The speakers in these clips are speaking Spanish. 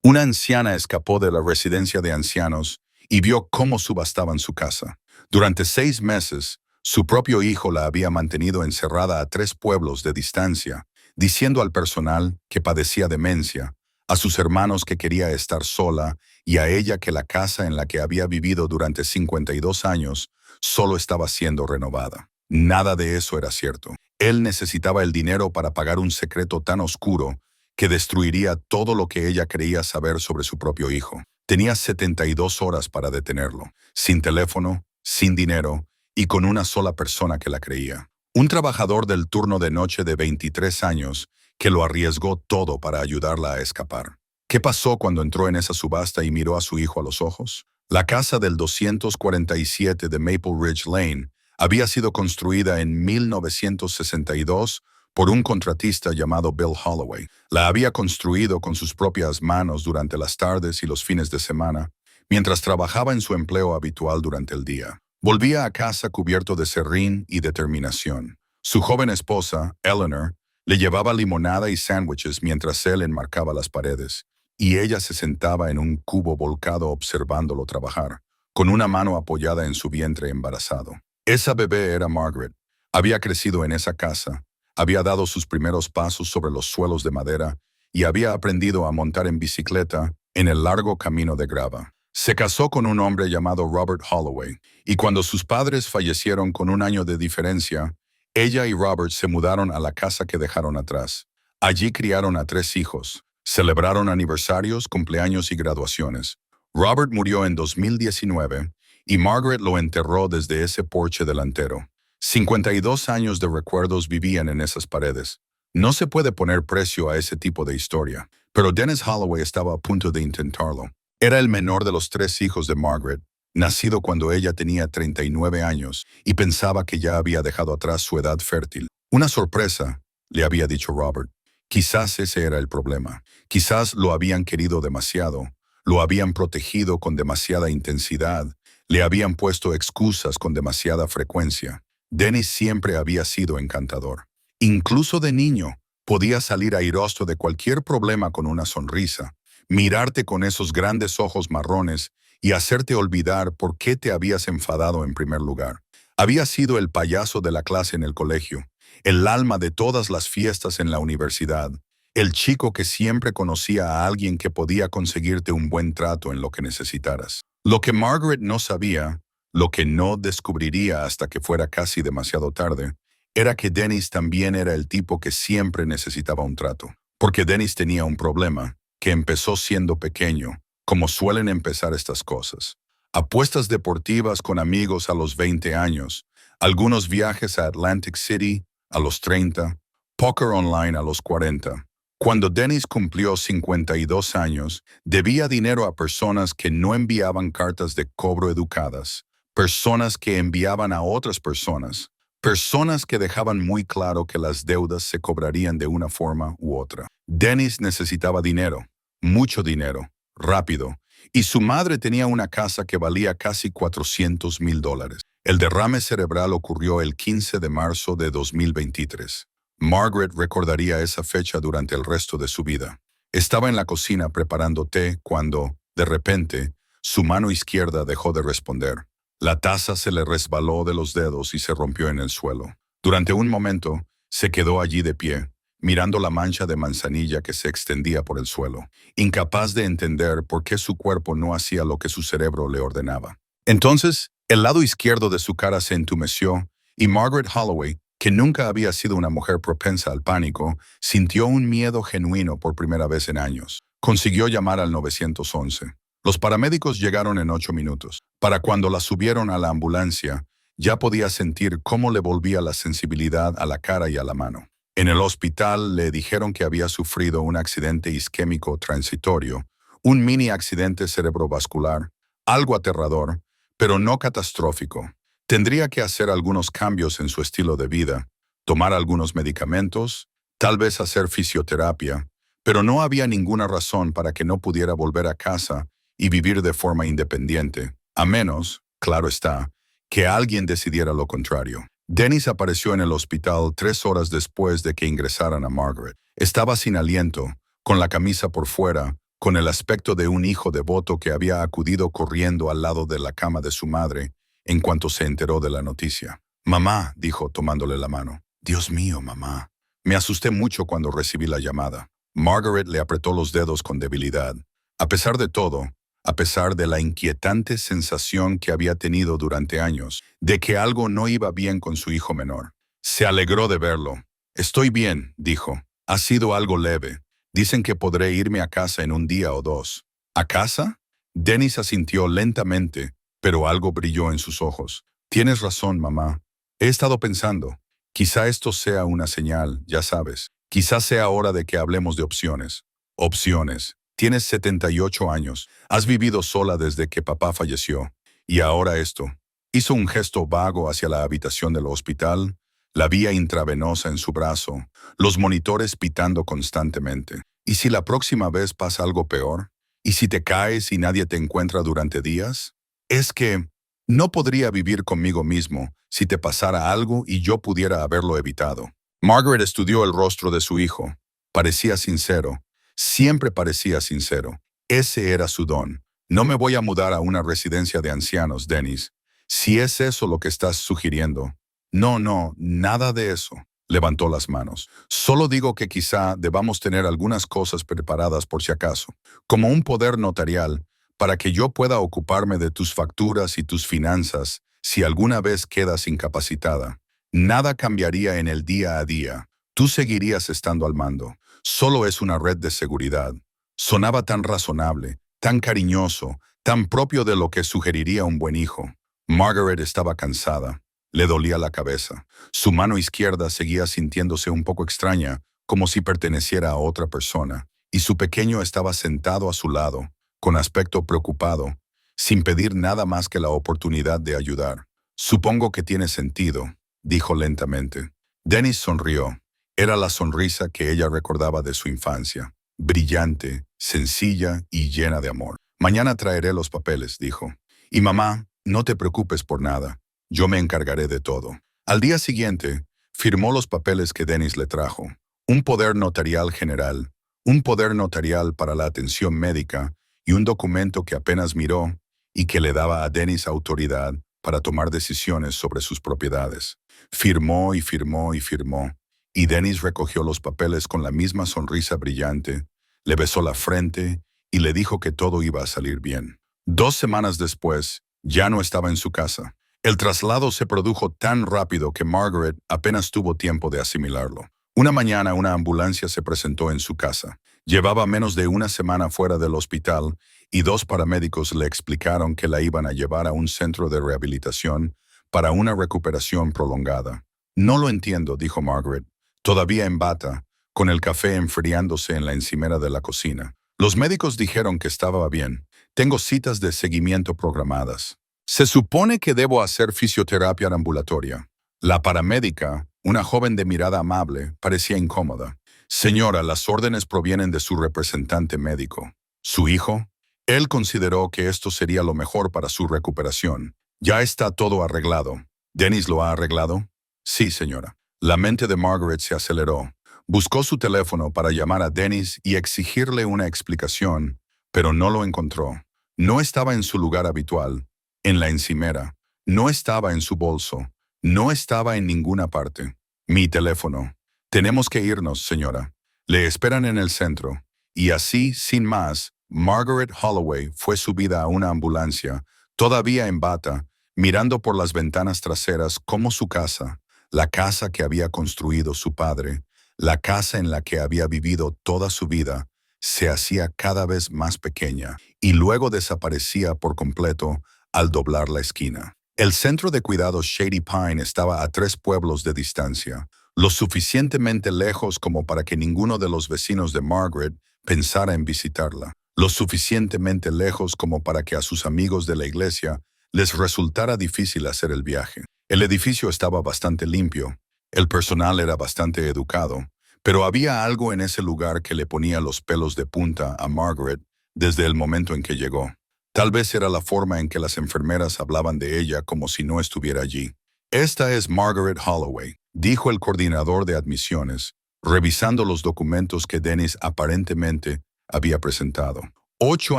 Una anciana escapó de la residencia de ancianos y vio cómo subastaban su casa. Durante 6 meses, su propio hijo la había mantenido encerrada a 3 pueblos de distancia, diciendo al personal que padecía demencia, a sus hermanos que quería estar sola y a ella que la casa en la que había vivido durante 52 años solo estaba siendo renovada. Nada de eso era cierto. Él necesitaba el dinero para pagar un secreto tan oscuro que destruiría todo lo que ella creía saber sobre su propio hijo. Tenía 72 horas para detenerlo, sin teléfono, sin dinero y con una sola persona que la creía. Un trabajador del turno de noche de 23 años que lo arriesgó todo para ayudarla a escapar. ¿Qué pasó cuando entró en esa subasta y miró a su hijo a los ojos? La casa del 247 de Maple Ridge Lane había sido construida en 1962 por un contratista llamado Bill Holloway. La había construido con sus propias manos durante las tardes y los fines de semana, mientras trabajaba en su empleo habitual durante el día. Volvía a casa cubierto de serrín y determinación. Su joven esposa, Eleanor, le llevaba limonada y sándwiches mientras él enmarcaba las paredes, y ella se sentaba en un cubo volcado observándolo trabajar, con una mano apoyada en su vientre embarazado. Esa bebé era Margaret. Había crecido en esa casa, había dado sus primeros pasos sobre los suelos de madera y había aprendido a montar en bicicleta en el largo camino de grava. Se casó con un hombre llamado Robert Holloway, y cuando sus padres fallecieron con 1 año de diferencia, ella y Robert se mudaron a la casa que dejaron atrás. Allí criaron a 3 hijos, celebraron aniversarios, cumpleaños y graduaciones. Robert murió en 2019 y Margaret lo enterró desde ese porche delantero. 52 años de recuerdos vivían en esas paredes. No se puede poner precio a ese tipo de historia, pero Dennis Holloway estaba a punto de intentarlo. Era el menor de los 3 hijos de Margaret, nacido cuando ella tenía 39 años y pensaba que ya había dejado atrás su edad fértil. Una sorpresa, le había dicho Robert. Quizás ese era el problema. Quizás lo habían querido demasiado, lo habían protegido con demasiada intensidad, le habían puesto excusas con demasiada frecuencia. Dennis siempre había sido encantador. Incluso de niño, podía salir airoso de cualquier problema con una sonrisa, mirarte con esos grandes ojos marrones y hacerte olvidar por qué te habías enfadado en primer lugar. Había sido el payaso de la clase en el colegio, el alma de todas las fiestas en la universidad, el chico que siempre conocía a alguien que podía conseguirte un buen trato en lo que necesitaras. Lo que Margaret no sabía, lo que no descubriría hasta que fuera casi demasiado tarde, era que Dennis también era el tipo que siempre necesitaba un trato. Porque Dennis tenía un problema, que empezó siendo pequeño, como suelen empezar estas cosas. Apuestas deportivas con amigos a los 20 años, algunos viajes a Atlantic City a los 30, póker online a los 40. Cuando Dennis cumplió 52 años, debía dinero a personas que no enviaban cartas de cobro educadas, personas que enviaban a otras personas, personas que dejaban muy claro que las deudas se cobrarían de una forma u otra. Dennis necesitaba dinero, mucho dinero, rápido, y su madre tenía una casa que valía casi $400,000. El derrame cerebral ocurrió el 15 de marzo de 2023. Margaret recordaría esa fecha durante el resto de su vida. Estaba en la cocina preparando té cuando, de repente, su mano izquierda dejó de responder. La taza se le resbaló de los dedos y se rompió en el suelo. Durante un momento, se quedó allí de pie, mirando la mancha de manzanilla que se extendía por el suelo, incapaz de entender por qué su cuerpo no hacía lo que su cerebro le ordenaba. Entonces, el lado izquierdo de su cara se entumeció y Margaret Holloway, que nunca había sido una mujer propensa al pánico, sintió un miedo genuino por primera vez en años. Consiguió llamar al 911. Los paramédicos llegaron en 8 minutos. Para cuando la subieron a la ambulancia, ya podía sentir cómo le volvía la sensibilidad a la cara y a la mano. En el hospital le dijeron que había sufrido un accidente isquémico transitorio, un mini accidente cerebrovascular, algo aterrador, pero no catastrófico. Tendría que hacer algunos cambios en su estilo de vida, tomar algunos medicamentos, tal vez hacer fisioterapia, pero no había ninguna razón para que no pudiera volver a casa y vivir de forma independiente, a menos, claro está, que alguien decidiera lo contrario. Dennis apareció en el hospital 3 horas después de que ingresaran a Margaret. Estaba sin aliento, con la camisa por fuera, con el aspecto de un hijo devoto que había acudido corriendo al lado de la cama de su madre en cuanto se enteró de la noticia. «Mamá», dijo tomándole la mano. «Dios mío, mamá». Me asusté mucho cuando recibí la llamada. Margaret le apretó los dedos con debilidad. A pesar de todo, a pesar de la inquietante sensación que había tenido durante años, de que algo no iba bien con su hijo menor. Se alegró de verlo. «Estoy bien», dijo. «Ha sido algo leve. Dicen que podré irme a casa en un día o dos». «¿A casa?» Dennis asintió lentamente, pero algo brilló en sus ojos. «Tienes razón, mamá. He estado pensando. Quizá esto sea una señal, ya sabes. Quizá sea hora de que hablemos de opciones». «Opciones. Tienes 78 años. Has vivido sola desde que papá falleció. Y ahora esto». Hizo un gesto vago hacia la habitación del hospital, la vía intravenosa en su brazo, los monitores pitando constantemente. ¿Y si la próxima vez pasa algo peor? ¿Y si te caes y nadie te encuentra durante días? Es que no podría vivir conmigo mismo si te pasara algo y yo pudiera haberlo evitado. Margaret estudió el rostro de su hijo. Parecía sincero. Siempre parecía sincero. Ese era su don. «No me voy a mudar a una residencia de ancianos, Dennis. Si es eso lo que estás sugiriendo». «No, no, nada de eso». Levantó las manos. «Solo digo que quizá debamos tener algunas cosas preparadas por si acaso, como un poder notarial, para que yo pueda ocuparme de tus facturas y tus finanzas si alguna vez quedas incapacitada. Nada cambiaría en el día a día. Tú seguirías estando al mando. Solo es una red de seguridad». Sonaba tan razonable, tan cariñoso, tan propio de lo que sugeriría un buen hijo. Margaret estaba cansada. Le dolía la cabeza. Su mano izquierda seguía sintiéndose un poco extraña, como si perteneciera a otra persona, y su pequeño estaba sentado a su lado, con aspecto preocupado, sin pedir nada más que la oportunidad de ayudar. «Supongo que tiene sentido», dijo lentamente. Dennis sonrió. Era la sonrisa que ella recordaba de su infancia, brillante, sencilla y llena de amor. «Mañana traeré los papeles», dijo. «Y mamá, no te preocupes por nada. Yo me encargaré de todo». Al día siguiente, firmó los papeles que Dennis le trajo. Un poder notarial general, un poder notarial para la atención médica y un documento que apenas miró y que le daba a Dennis autoridad para tomar decisiones sobre sus propiedades. Firmó y firmó y firmó, y Dennis recogió los papeles con la misma sonrisa brillante, le besó la frente y le dijo que todo iba a salir bien. 2 semanas después, ya no estaba en su casa. El traslado se produjo tan rápido que Margaret apenas tuvo tiempo de asimilarlo. Una mañana una ambulancia se presentó en su casa. Llevaba menos de una semana fuera del hospital y 2 paramédicos le explicaron que la iban a llevar a un centro de rehabilitación para una recuperación prolongada. «No lo entiendo», dijo Margaret, todavía en bata, con el café enfriándose en la encimera de la cocina. «Los médicos dijeron que estaba bien. Tengo citas de seguimiento programadas. Se supone que debo hacer fisioterapia ambulatoria». La paramédica, una joven de mirada amable, parecía incómoda. «Señora, las órdenes provienen de su representante médico». «¿Su hijo?» Él consideró que esto sería lo mejor para su recuperación. «Ya está todo arreglado». «¿Dennis lo ha arreglado?» «Sí, señora». La mente de Margaret se aceleró. Buscó su teléfono para llamar a Dennis y exigirle una explicación, pero no lo encontró. No estaba en su lugar habitual, en la encimera. No estaba en su bolso. No estaba en ninguna parte. «Mi teléfono». «Tenemos que irnos, señora. Le esperan en el centro». Y así, sin más, Margaret Holloway fue subida a una ambulancia, todavía en bata, mirando por las ventanas traseras cómo su casa, la casa que había construido su padre, la casa en la que había vivido toda su vida, se hacía cada vez más pequeña y luego desaparecía por completo al doblar la esquina. El centro de cuidados Shady Pine estaba a 3 pueblos de distancia, lo suficientemente lejos como para que ninguno de los vecinos de Margaret pensara en visitarla, lo suficientemente lejos como para que a sus amigos de la iglesia les resultara difícil hacer el viaje. El edificio estaba bastante limpio, el personal era bastante educado, pero había algo en ese lugar que le ponía los pelos de punta a Margaret desde el momento en que llegó. Tal vez era la forma en que las enfermeras hablaban de ella como si no estuviera allí. «Esta es Margaret Holloway», dijo el coordinador de admisiones, revisando los documentos que Dennis aparentemente había presentado. 8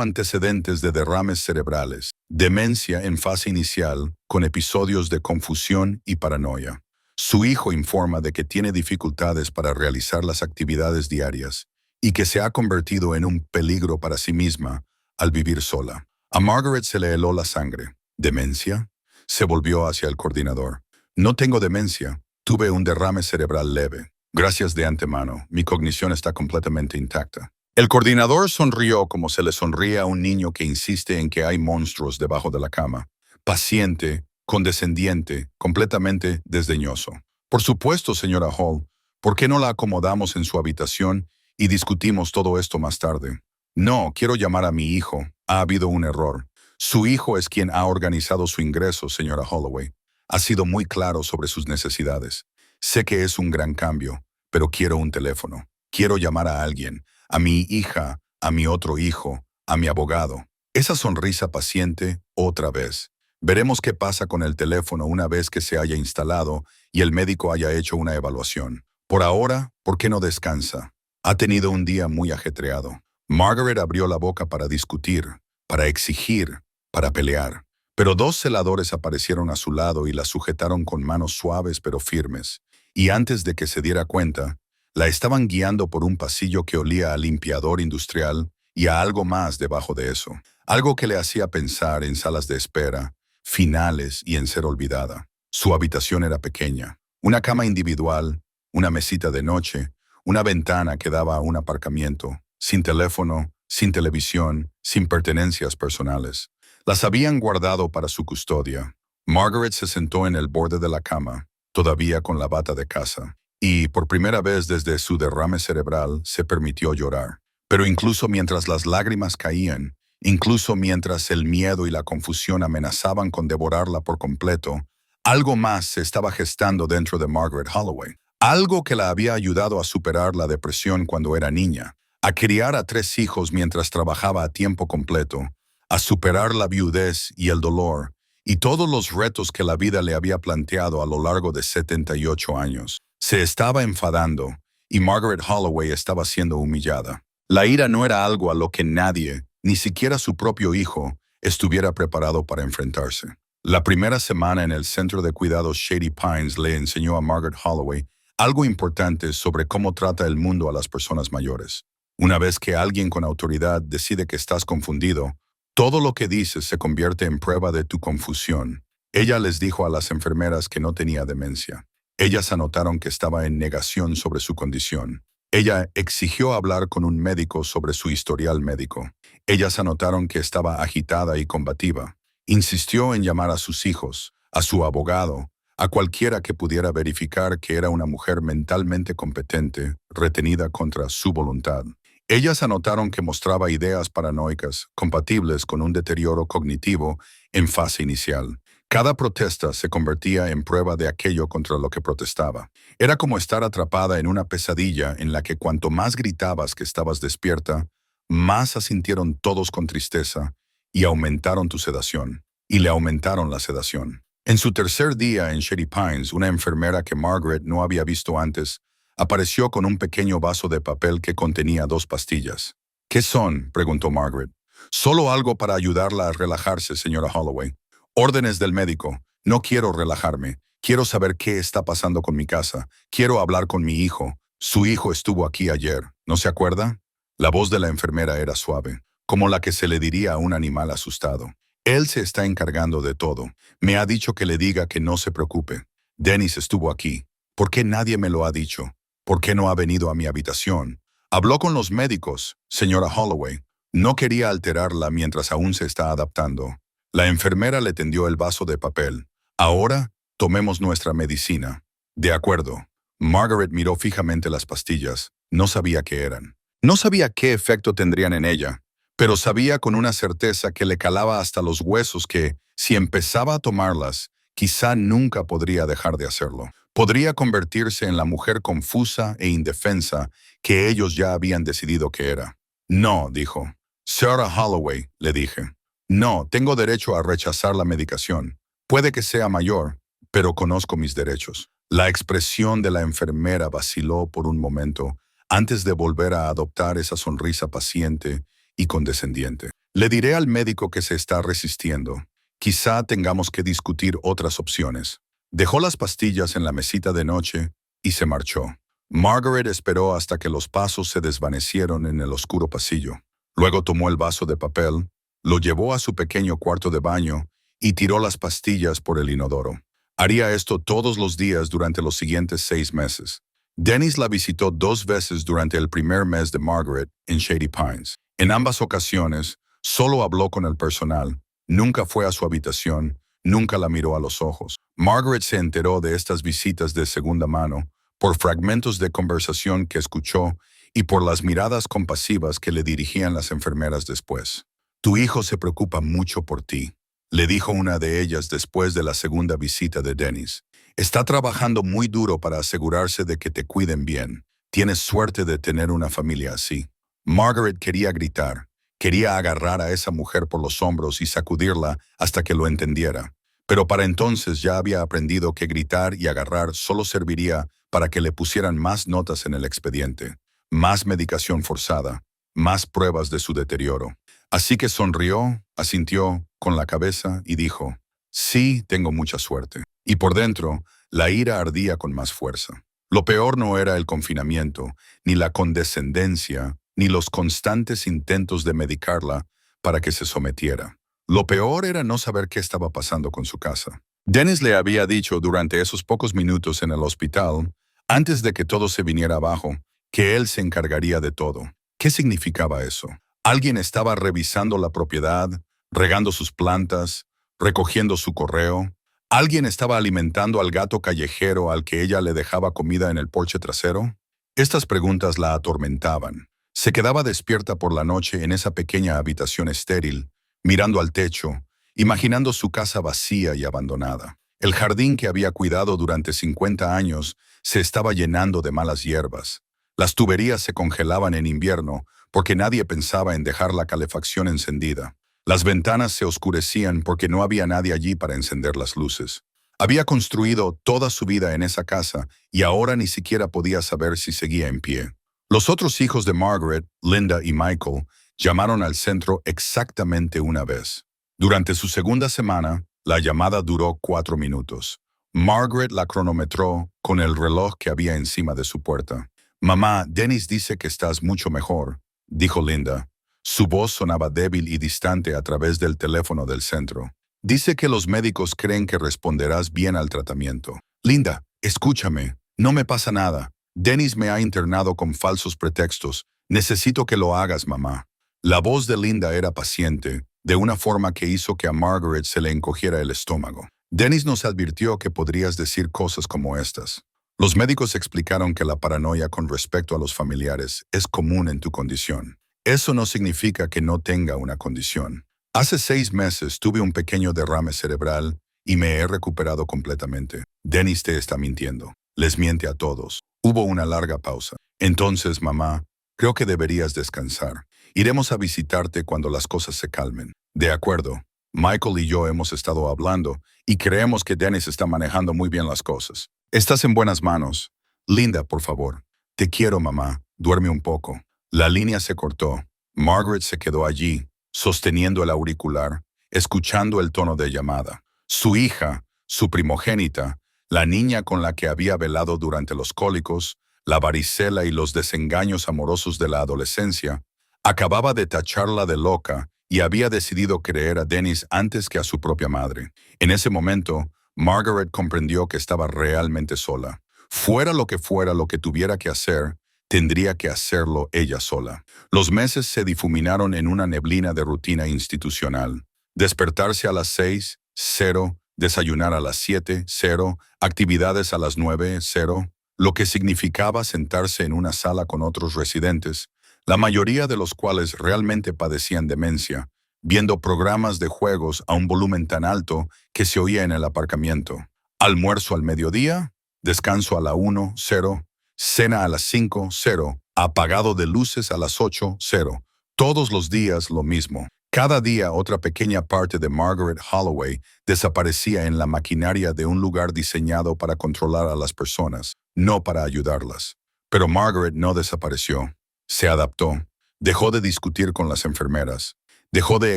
antecedentes de derrames cerebrales, demencia en fase inicial con episodios de confusión y paranoia. Su hijo informa de que tiene dificultades para realizar las actividades diarias y que se ha convertido en un peligro para sí misma al vivir sola. A Margaret se le heló la sangre. ¿Demencia? Se volvió hacia el coordinador. No tengo demencia. Tuve un derrame cerebral leve. Gracias de antemano. Mi cognición está completamente intacta. El coordinador sonrió como se le sonríe a un niño que insiste en que hay monstruos debajo de la cama. Paciente, condescendiente, completamente desdeñoso. Por supuesto, señora Hall. ¿Por qué no la acomodamos en su habitación y discutimos todo esto más tarde? No, quiero llamar a mi hijo. Ha habido un error. Su hijo es quien ha organizado su ingreso, señora Holloway. Ha sido muy claro sobre sus necesidades. Sé que es un gran cambio, pero quiero un teléfono. Quiero llamar a alguien, a mi hija, a mi otro hijo, a mi abogado. Esa sonrisa paciente, otra vez. Veremos qué pasa con el teléfono una vez que se haya instalado y el médico haya hecho una evaluación. Por ahora, ¿por qué no descansa? Ha tenido un día muy ajetreado. Margaret abrió la boca para discutir, para exigir, para pelear. Pero 2 celadores aparecieron a su lado y la sujetaron con manos suaves pero firmes. Y antes de que se diera cuenta, la estaban guiando por un pasillo que olía a limpiador industrial y a algo más debajo de eso. Algo que le hacía pensar en salas de espera, finales y en ser olvidada. Su habitación era pequeña. Una cama individual, una mesita de noche, una ventana que daba a un aparcamiento, sin teléfono, sin televisión, sin pertenencias personales. Las habían guardado para su custodia. Margaret se sentó en el borde de la cama, todavía con la bata de casa, y, por primera vez desde su derrame cerebral, se permitió llorar. Pero incluso mientras las lágrimas caían, incluso mientras el miedo y la confusión amenazaban con devorarla por completo, algo más se estaba gestando dentro de Margaret Holloway. Algo que la había ayudado a superar la depresión cuando era niña, a criar a 3 hijos mientras trabajaba a tiempo completo, a superar la viudez y el dolor, y todos los retos que la vida le había planteado a lo largo de 78 años. Se estaba enfadando, y Margaret Holloway estaba siendo humillada. La ira no era algo a lo que nadie, ni siquiera su propio hijo, estuviera preparado para enfrentarse. La primera semana en el centro de cuidados Shady Pines le enseñó a Margaret Holloway algo importante sobre cómo trata el mundo a las personas mayores. Una vez que alguien con autoridad decide que estás confundido, todo lo que dices se convierte en prueba de tu confusión. Ella les dijo a las enfermeras que no tenía demencia. Ellas anotaron que estaba en negación sobre su condición. Ella exigió hablar con un médico sobre su historial médico. Ellas anotaron que estaba agitada y combativa. Insistió en llamar a sus hijos, a su abogado, a cualquiera que pudiera verificar que era una mujer mentalmente competente, retenida contra su voluntad. Ellas anotaron que mostraba ideas paranoicas compatibles con un deterioro cognitivo en fase inicial. Cada protesta se convertía en prueba de aquello contra lo que protestaba. Era como estar atrapada en una pesadilla en la que cuanto más gritabas que estabas despierta, más asintieron todos con tristeza y aumentaron tu sedación. Y le aumentaron la sedación. En su tercer día en Shady Pines, una enfermera que Margaret no había visto antes apareció con un pequeño vaso de papel que contenía 2 pastillas. ¿Qué son?, preguntó Margaret. Solo algo para ayudarla a relajarse, señora Holloway. Órdenes del médico. No quiero relajarme. Quiero saber qué está pasando con mi casa. Quiero hablar con mi hijo. Su hijo estuvo aquí ayer. ¿No se acuerda? La voz de la enfermera era suave, como la que se le diría a un animal asustado. Él se está encargando de todo. Me ha dicho que le diga que no se preocupe. Dennis estuvo aquí. ¿Por qué nadie me lo ha dicho? ¿Por qué no ha venido a mi habitación? Habló con los médicos, señora Holloway. No quería alterarla mientras aún se está adaptando. La enfermera le tendió el vaso de papel. Ahora, tomemos nuestra medicina. De acuerdo. Margaret miró fijamente las pastillas. No sabía qué eran. No sabía qué efecto tendrían en ella, pero sabía con una certeza que le calaba hasta los huesos que, si empezaba a tomarlas, quizá nunca podría dejar de hacerlo. Podría convertirse en la mujer confusa e indefensa que ellos ya habían decidido que era. No, dijo. Sarah Holloway, le dije. No, tengo derecho a rechazar la medicación. Puede que sea mayor, pero conozco mis derechos. La expresión de la enfermera vaciló por un momento antes de volver a adoptar esa sonrisa paciente y condescendiente. Le diré al médico que se está resistiendo. Quizá tengamos que discutir otras opciones. Dejó las pastillas en la mesita de noche y se marchó. Margaret esperó hasta que los pasos se desvanecieron en el oscuro pasillo. Luego tomó el vaso de papel, lo llevó a su pequeño cuarto de baño y tiró las pastillas por el inodoro. Haría esto todos los días durante los siguientes 6 meses. Dennis la visitó 2 veces durante el primer mes de Margaret en Shady Pines. En ambas ocasiones, solo habló con el personal, nunca fue a su habitación, nunca la miró a los ojos. Margaret se enteró de estas visitas de segunda mano por fragmentos de conversación que escuchó y por las miradas compasivas que le dirigían las enfermeras después. «Tu hijo se preocupa mucho por ti», le dijo una de ellas después de la segunda visita de Dennis. «Está trabajando muy duro para asegurarse de que te cuiden bien. Tienes suerte de tener una familia así». Margaret quería gritar, quería agarrar a esa mujer por los hombros y sacudirla hasta que lo entendiera. Pero para entonces ya había aprendido que gritar y agarrar solo serviría para que le pusieran más notas en el expediente, más medicación forzada, más pruebas de su deterioro. Así que sonrió, asintió con la cabeza y dijo, «Sí, tengo mucha suerte». Y por dentro, la ira ardía con más fuerza. Lo peor no era el confinamiento, ni la condescendencia, ni los constantes intentos de medicarla para que se sometiera. Lo peor era no saber qué estaba pasando con su casa. Dennis le había dicho durante esos pocos minutos en el hospital, antes de que todo se viniera abajo, que él se encargaría de todo. ¿Qué significaba eso? Alguien estaba revisando la propiedad, regando sus plantas, recogiendo su correo. ¿Alguien estaba alimentando al gato callejero al que ella le dejaba comida en el porche trasero? Estas preguntas la atormentaban. Se quedaba despierta por la noche en esa pequeña habitación estéril, mirando al techo, imaginando su casa vacía y abandonada. El jardín que había cuidado durante 50 años se estaba llenando de malas hierbas. Las tuberías se congelaban en invierno porque nadie pensaba en dejar la calefacción encendida. Las ventanas se oscurecían porque no había nadie allí para encender las luces. Había construido toda su vida en esa casa y ahora ni siquiera podía saber si seguía en pie. Los otros hijos de Margaret, Linda y Michael, llamaron al centro exactamente una vez. Durante su segunda semana, la llamada duró 4 minutos. Margaret la cronometró con el reloj que había encima de su puerta. «Mamá, Dennis dice que estás mucho mejor», dijo Linda. Su voz sonaba débil y distante a través del teléfono del centro. «Dice que los médicos creen que responderás bien al tratamiento». «Linda, escúchame, no me pasa nada. Dennis me ha internado con falsos pretextos. Necesito que lo hagas, mamá». La voz de Linda era paciente, de una forma que hizo que a Margaret se le encogiera el estómago. «Dennis nos advirtió que podrías decir cosas como estas. Los médicos explicaron que la paranoia con respecto a los familiares es común en tu condición. Eso no significa que no tenga una condición. Hace 6 meses tuve un pequeño derrame cerebral y me he recuperado completamente. Dennis te está mintiendo. Les miente a todos». Hubo una larga pausa. «Entonces, mamá, creo que deberías descansar. Iremos a visitarte cuando las cosas se calmen». «De acuerdo. Michael y yo hemos estado hablando y creemos que Dennis está manejando muy bien las cosas. Estás en buenas manos. Linda, por favor. Te quiero, mamá. Duerme un poco». La línea se cortó. Margaret se quedó allí, sosteniendo el auricular, escuchando el tono de llamada. Su hija, su primogénita, la niña con la que había velado durante los cólicos, la varicela y los desengaños amorosos de la adolescencia, acababa de tacharla de loca y había decidido creer a Dennis antes que a su propia madre. En ese momento, Margaret comprendió que estaba realmente sola. Fuera lo que tuviera que hacer, tendría que hacerlo ella sola. Los meses se difuminaron en una neblina de rutina institucional. Despertarse a las 6, 0, desayunar a las 7, 0, actividades a las 9, 0, lo que significaba sentarse en una sala con otros residentes, la mayoría de los cuales realmente padecían demencia, viendo programas de juegos a un volumen tan alto que se oía en el aparcamiento. Almuerzo al mediodía, descanso a la 1, 0, cena a las 5, 0, apagado de luces a las 8, 0. Todos los días lo mismo. Cada día otra pequeña parte de Margaret Holloway desaparecía en la maquinaria de un lugar diseñado para controlar a las personas, no para ayudarlas. Pero Margaret no desapareció. Se adaptó. Dejó de discutir con las enfermeras. Dejó de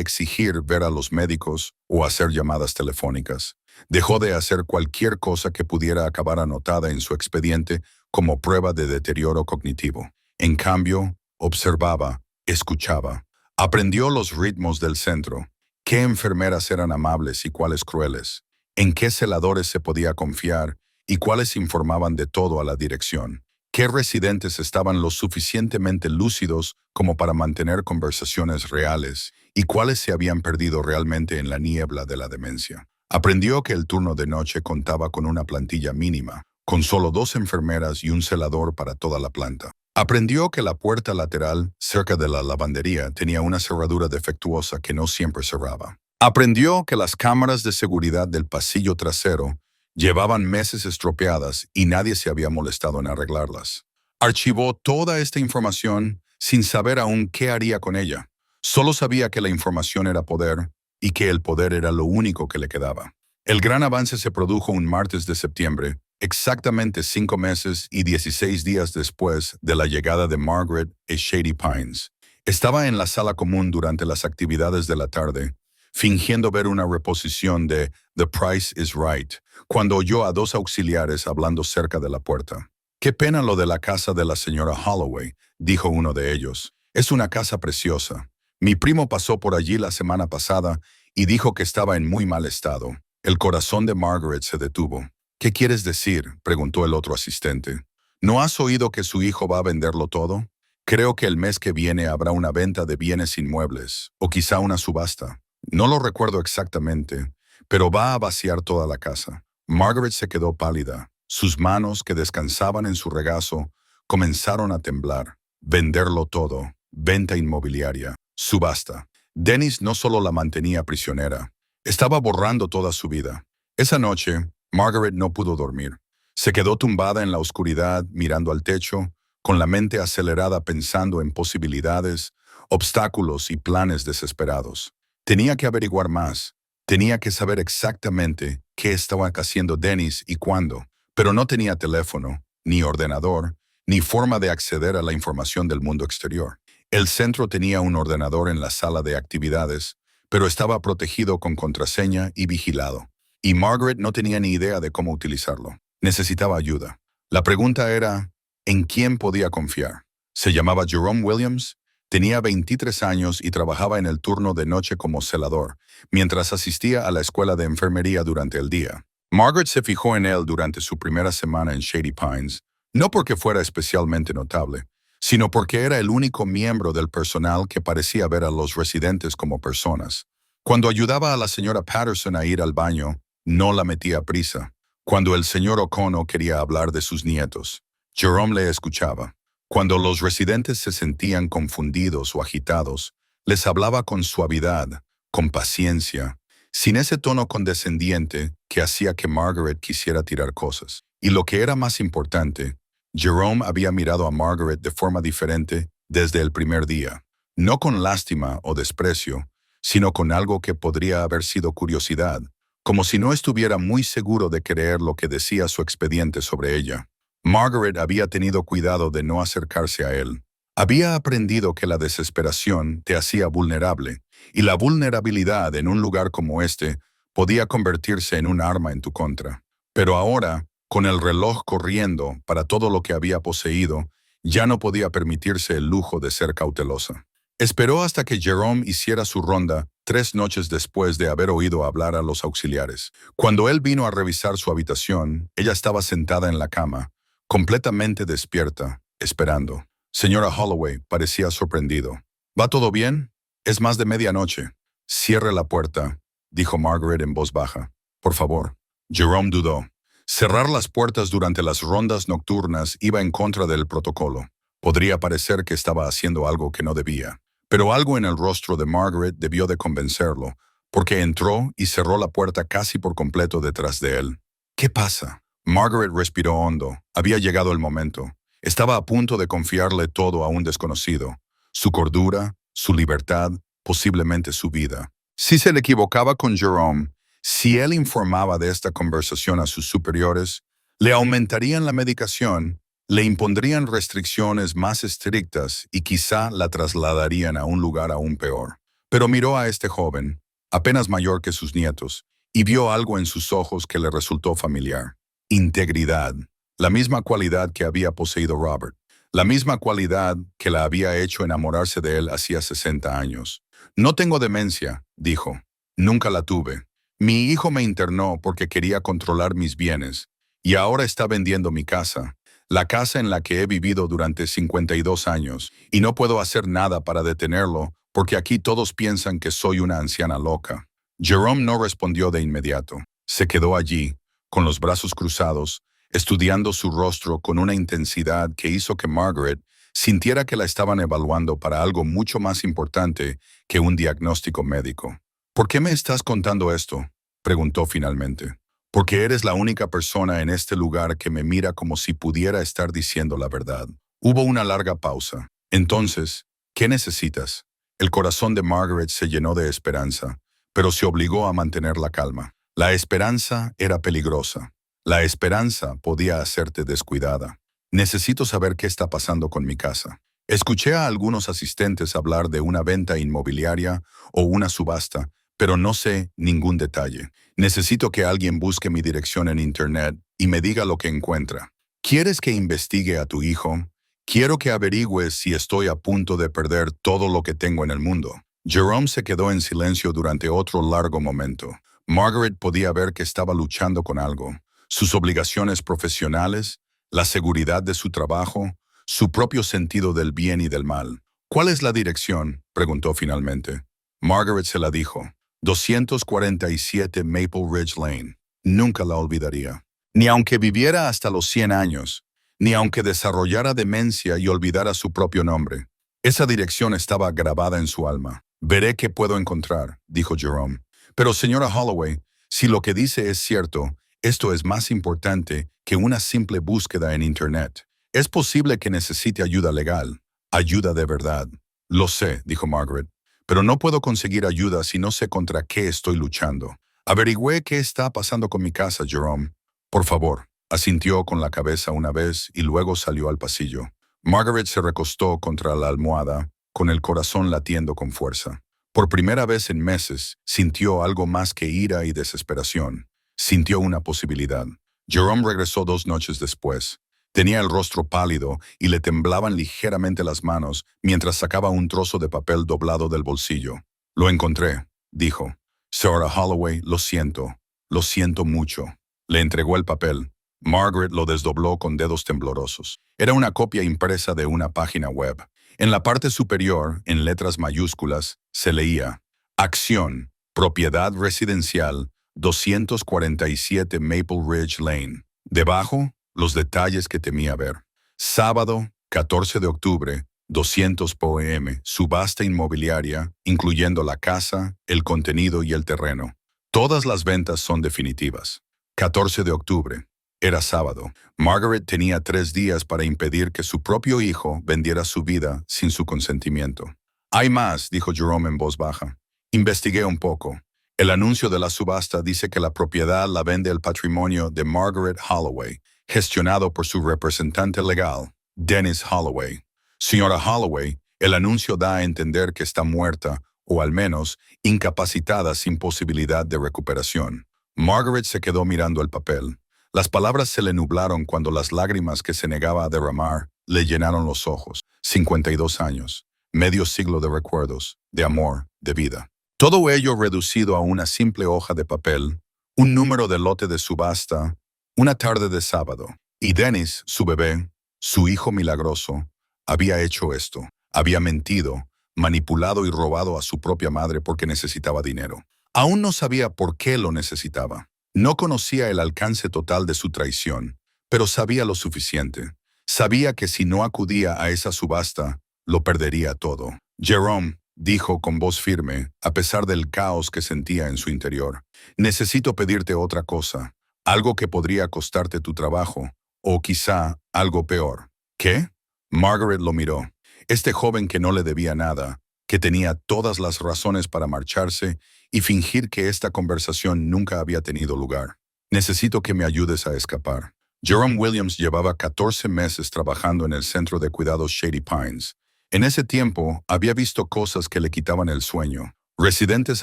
exigir ver a los médicos o hacer llamadas telefónicas. Dejó de hacer cualquier cosa que pudiera acabar anotada en su expediente como prueba de deterioro cognitivo. En cambio, observaba, escuchaba. Aprendió los ritmos del centro. Qué enfermeras eran amables y cuáles crueles. En qué celadores se podía confiar y cuáles informaban de todo a la dirección. Qué residentes estaban lo suficientemente lúcidos como para mantener conversaciones reales y cuáles se habían perdido realmente en la niebla de la demencia. Aprendió que el turno de noche contaba con una plantilla mínima, con solo 2 enfermeras y un celador para toda la planta. Aprendió que la puerta lateral, cerca de la lavandería, tenía una cerradura defectuosa que no siempre cerraba. Aprendió que las cámaras de seguridad del pasillo trasero llevaban meses estropeadas y nadie se había molestado en arreglarlas. Archivó toda esta información sin saber aún qué haría con ella. Solo sabía que la información era poder y que el poder era lo único que le quedaba. El gran avance se produjo un martes de septiembre, exactamente 5 meses y 16 días después de la llegada de Margaret a Shady Pines. Estaba en la sala común durante las actividades de la tarde, fingiendo ver una reposición de The Price is Right, cuando oyó a 2 auxiliares hablando cerca de la puerta. «Qué pena lo de la casa de la señora Holloway», dijo uno de ellos. «Es una casa preciosa. Mi primo pasó por allí la semana pasada y dijo que estaba en muy mal estado». El corazón de Margaret se detuvo. «¿Qué quieres decir?», preguntó el otro asistente. «¿No has oído que su hijo va a venderlo todo? Creo que el mes que viene habrá una venta de bienes inmuebles, o quizá una subasta. No lo recuerdo exactamente, pero va a vaciar toda la casa». Margaret se quedó pálida. Sus manos, que descansaban en su regazo, comenzaron a temblar. Venderlo todo, venta inmobiliaria, subasta. Dennis no solo la mantenía prisionera, estaba borrando toda su vida. Esa noche, Margaret no pudo dormir. Se quedó tumbada en la oscuridad, mirando al techo, con la mente acelerada pensando en posibilidades, obstáculos y planes desesperados. Tenía que averiguar más. Tenía que saber exactamente qué estaba haciendo Dennis y cuándo, pero no tenía teléfono, ni ordenador, ni forma de acceder a la información del mundo exterior. El centro tenía un ordenador en la sala de actividades, pero estaba protegido con contraseña y vigilado. Y Margaret no tenía ni idea de cómo utilizarlo. Necesitaba ayuda. La pregunta era, ¿en quién podía confiar? Se llamaba Jerome Williams. Tenía 23 años y trabajaba en el turno de noche como celador, mientras asistía a la escuela de enfermería durante el día. Margaret se fijó en él durante su primera semana en Shady Pines, no porque fuera especialmente notable, sino porque era el único miembro del personal que parecía ver a los residentes como personas. Cuando ayudaba a la señora Patterson a ir al baño, no la metía a prisa. Cuando el señor O'Connell quería hablar de sus nietos, Jerome le escuchaba. Cuando los residentes se sentían confundidos o agitados, les hablaba con suavidad, con paciencia, sin ese tono condescendiente que hacía que Margaret quisiera tirar cosas. Y lo que era más importante, Jerome había mirado a Margaret de forma diferente desde el primer día, no con lástima o desprecio, sino con algo que podría haber sido curiosidad, como si no estuviera muy seguro de creer lo que decía su expediente sobre ella. Margaret había tenido cuidado de no acercarse a él. Había aprendido que la desesperación te hacía vulnerable, y la vulnerabilidad en un lugar como este podía convertirse en un arma en tu contra. Pero ahora, con el reloj corriendo para todo lo que había poseído, ya no podía permitirse el lujo de ser cautelosa. Esperó hasta que Jerome hiciera su ronda 3 noches después de haber oído hablar a los auxiliares. Cuando él vino a revisar su habitación, ella estaba sentada en la cama, completamente despierta, esperando. Señora Holloway parecía sorprendido. «¿Va todo bien? Es más de medianoche». «Cierre la puerta», dijo Margaret en voz baja. «Por favor». Jerome dudó. Cerrar las puertas durante las rondas nocturnas iba en contra del protocolo. Podría parecer que estaba haciendo algo que no debía. Pero algo en el rostro de Margaret debió de convencerlo, porque entró y cerró la puerta casi por completo detrás de él. «¿Qué pasa?». Margaret respiró hondo. Había llegado el momento. Estaba a punto de confiarle todo a un desconocido. Su cordura, su libertad, posiblemente su vida. Si se le equivocaba con Jerome, si él informaba de esta conversación a sus superiores, le aumentarían la medicación Le impondrían restricciones más estrictas y quizá la trasladarían a un lugar aún peor. Pero miró a este joven, apenas mayor que sus nietos, y vio algo en sus ojos que le resultó familiar. Integridad. La misma cualidad que había poseído Robert. La misma cualidad que la había hecho enamorarse de él hacía 60 años. No tengo demencia, dijo. Nunca la tuve. Mi hijo me internó porque quería controlar mis bienes, y ahora está vendiendo mi casa, la casa en la que he vivido durante 52 años, y no puedo hacer nada para detenerlo porque aquí todos piensan que soy una anciana loca. Jerome no respondió de inmediato. Se quedó allí, con los brazos cruzados, estudiando su rostro con una intensidad que hizo que Margaret sintiera que la estaban evaluando para algo mucho más importante que un diagnóstico médico. ¿Por qué me estás contando esto?, preguntó finalmente. Porque eres la única persona en este lugar que me mira como si pudiera estar diciendo la verdad. Hubo una larga pausa. Entonces, ¿qué necesitas? El corazón de Margaret se llenó de esperanza, pero se obligó a mantener la calma. La esperanza era peligrosa. La esperanza podía hacerte descuidada. Necesito saber qué está pasando con mi casa. Escuché a algunos asistentes hablar de una venta inmobiliaria o una subasta, pero no sé ningún detalle. Necesito que alguien busque mi dirección en Internet y me diga lo que encuentra. ¿Quieres que investigue a tu hijo? Quiero que averigües si estoy a punto de perder todo lo que tengo en el mundo. Jerome se quedó en silencio durante otro largo momento. Margaret podía ver que estaba luchando con algo. Sus obligaciones profesionales, la seguridad de su trabajo, su propio sentido del bien y del mal. ¿Cuál es la dirección?, preguntó finalmente. Margaret se la dijo. 247 Maple Ridge Lane. Nunca la olvidaría. Ni aunque viviera hasta los 100 años, ni aunque desarrollara demencia y olvidara su propio nombre. Esa dirección estaba grabada en su alma. Veré qué puedo encontrar, dijo Jerome. Pero señora Holloway, si lo que dice es cierto, esto es más importante que una simple búsqueda en Internet. Es posible que necesite ayuda legal. Ayuda de verdad. Lo sé, dijo Margaret. Pero no puedo conseguir ayuda si no sé contra qué estoy luchando. Averigüé qué está pasando con mi casa, Jerome. Por favor, asintió con la cabeza una vez y luego salió al pasillo. Margaret se recostó contra la almohada, con el corazón latiendo con fuerza. Por primera vez en meses, sintió algo más que ira y desesperación. Sintió una posibilidad. Jerome regresó 2 noches después. Tenía el rostro pálido y le temblaban ligeramente las manos mientras sacaba un trozo de papel doblado del bolsillo. Lo encontré, dijo. Señora Holloway, lo siento mucho. Le entregó el papel. Margaret lo desdobló con dedos temblorosos. Era una copia impresa de una página web. En la parte superior, en letras mayúsculas, se leía: Acción, propiedad residencial, 247 Maple Ridge Lane. Debajo, los detalles que temía ver. Sábado, 14 de octubre, 200 p.m., subasta inmobiliaria, incluyendo la casa, el contenido y el terreno. Todas las ventas son definitivas. 14 de octubre. Era sábado. Margaret tenía 3 días para impedir que su propio hijo vendiera su vida sin su consentimiento. Hay más, dijo Jerome en voz baja. Investigué un poco. El anuncio de la subasta dice que la propiedad la vende el patrimonio de Margaret Holloway, gestionado por su representante legal, Dennis Holloway. Señora Holloway, el anuncio da a entender que está muerta, o al menos incapacitada sin posibilidad de recuperación. Margaret se quedó mirando el papel. Las palabras se le nublaron cuando las lágrimas que se negaba a derramar le llenaron los ojos. 52 años, medio siglo de recuerdos, de amor, de vida. Todo ello reducido a una simple hoja de papel, un número de lote de subasta, una tarde de sábado. Y Dennis, su bebé, su hijo milagroso, había hecho esto. Había mentido, manipulado y robado a su propia madre porque necesitaba dinero. Aún no sabía por qué lo necesitaba. No conocía el alcance total de su traición, pero sabía lo suficiente. Sabía que si no acudía a esa subasta, lo perdería todo. Jerome, dijo con voz firme, a pesar del caos que sentía en su interior, necesito pedirte otra cosa, algo que podría costarte tu trabajo, o quizá algo peor. ¿Qué? Margaret lo miró. Este joven que no le debía nada, que tenía todas las razones para marcharse y fingir que esta conversación nunca había tenido lugar. Necesito que me ayudes a escapar. Jerome Williams llevaba 14 meses trabajando en el centro de cuidados Shady Pines. En ese tiempo, había visto cosas que le quitaban el sueño. Residentes